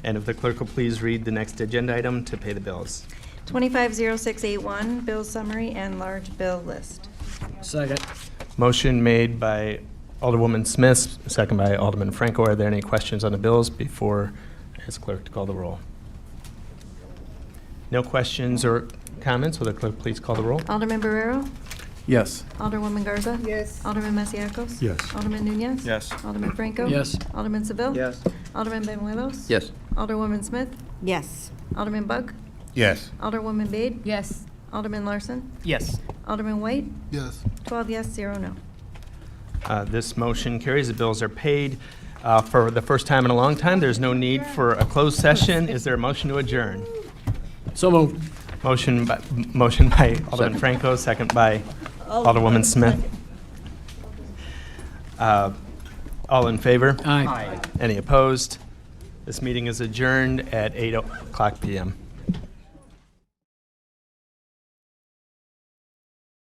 [SPEAKER 1] And if the clerk will please read the next agenda item to pay the bills.
[SPEAKER 2] 250681, bill summary and large bill list.
[SPEAKER 8] Second.
[SPEAKER 1] Motion made by Alderwoman Smith, second by Alderman Franco. Are there any questions on the bills before I ask clerk to call the roll? No questions or comments. Will the clerk please call the roll?
[SPEAKER 2] Alderman Barrero?
[SPEAKER 11] Yes.
[SPEAKER 2] Alderwoman Garza?
[SPEAKER 3] Yes.
[SPEAKER 2] Alderman Masiacos?
[SPEAKER 6] Yes.
[SPEAKER 2] Alderman Nunez?
[SPEAKER 12] Yes.
[SPEAKER 2] Alderman Franco?
[SPEAKER 8] Yes.
[SPEAKER 2] Alderman Seville?
[SPEAKER 12] Yes.
[SPEAKER 2] Alderman Benuelos?
[SPEAKER 9] Yes.
[SPEAKER 2] Alderwoman Smith?
[SPEAKER 5] Yes.
[SPEAKER 2] Alderman Bug?
[SPEAKER 10] Yes.
[SPEAKER 2] Alderwoman Bade?
[SPEAKER 18] Yes.
[SPEAKER 2] Alderman Larson?
[SPEAKER 20] Yes.
[SPEAKER 2] Alderman White?
[SPEAKER 13] Yes.
[SPEAKER 2] 12 yes, 0 no.
[SPEAKER 1] This motion carries. The bills are paid. For the first time in a long time, there's no need for a closed session. Is there a motion to adjourn?
[SPEAKER 8] So moved.
[SPEAKER 1] Motion by Alderman Franco, second by Alderwoman Smith. All in favor?
[SPEAKER 8] Aye.
[SPEAKER 1] Any opposed? This meeting is adjourned at 8 o'clock p.m.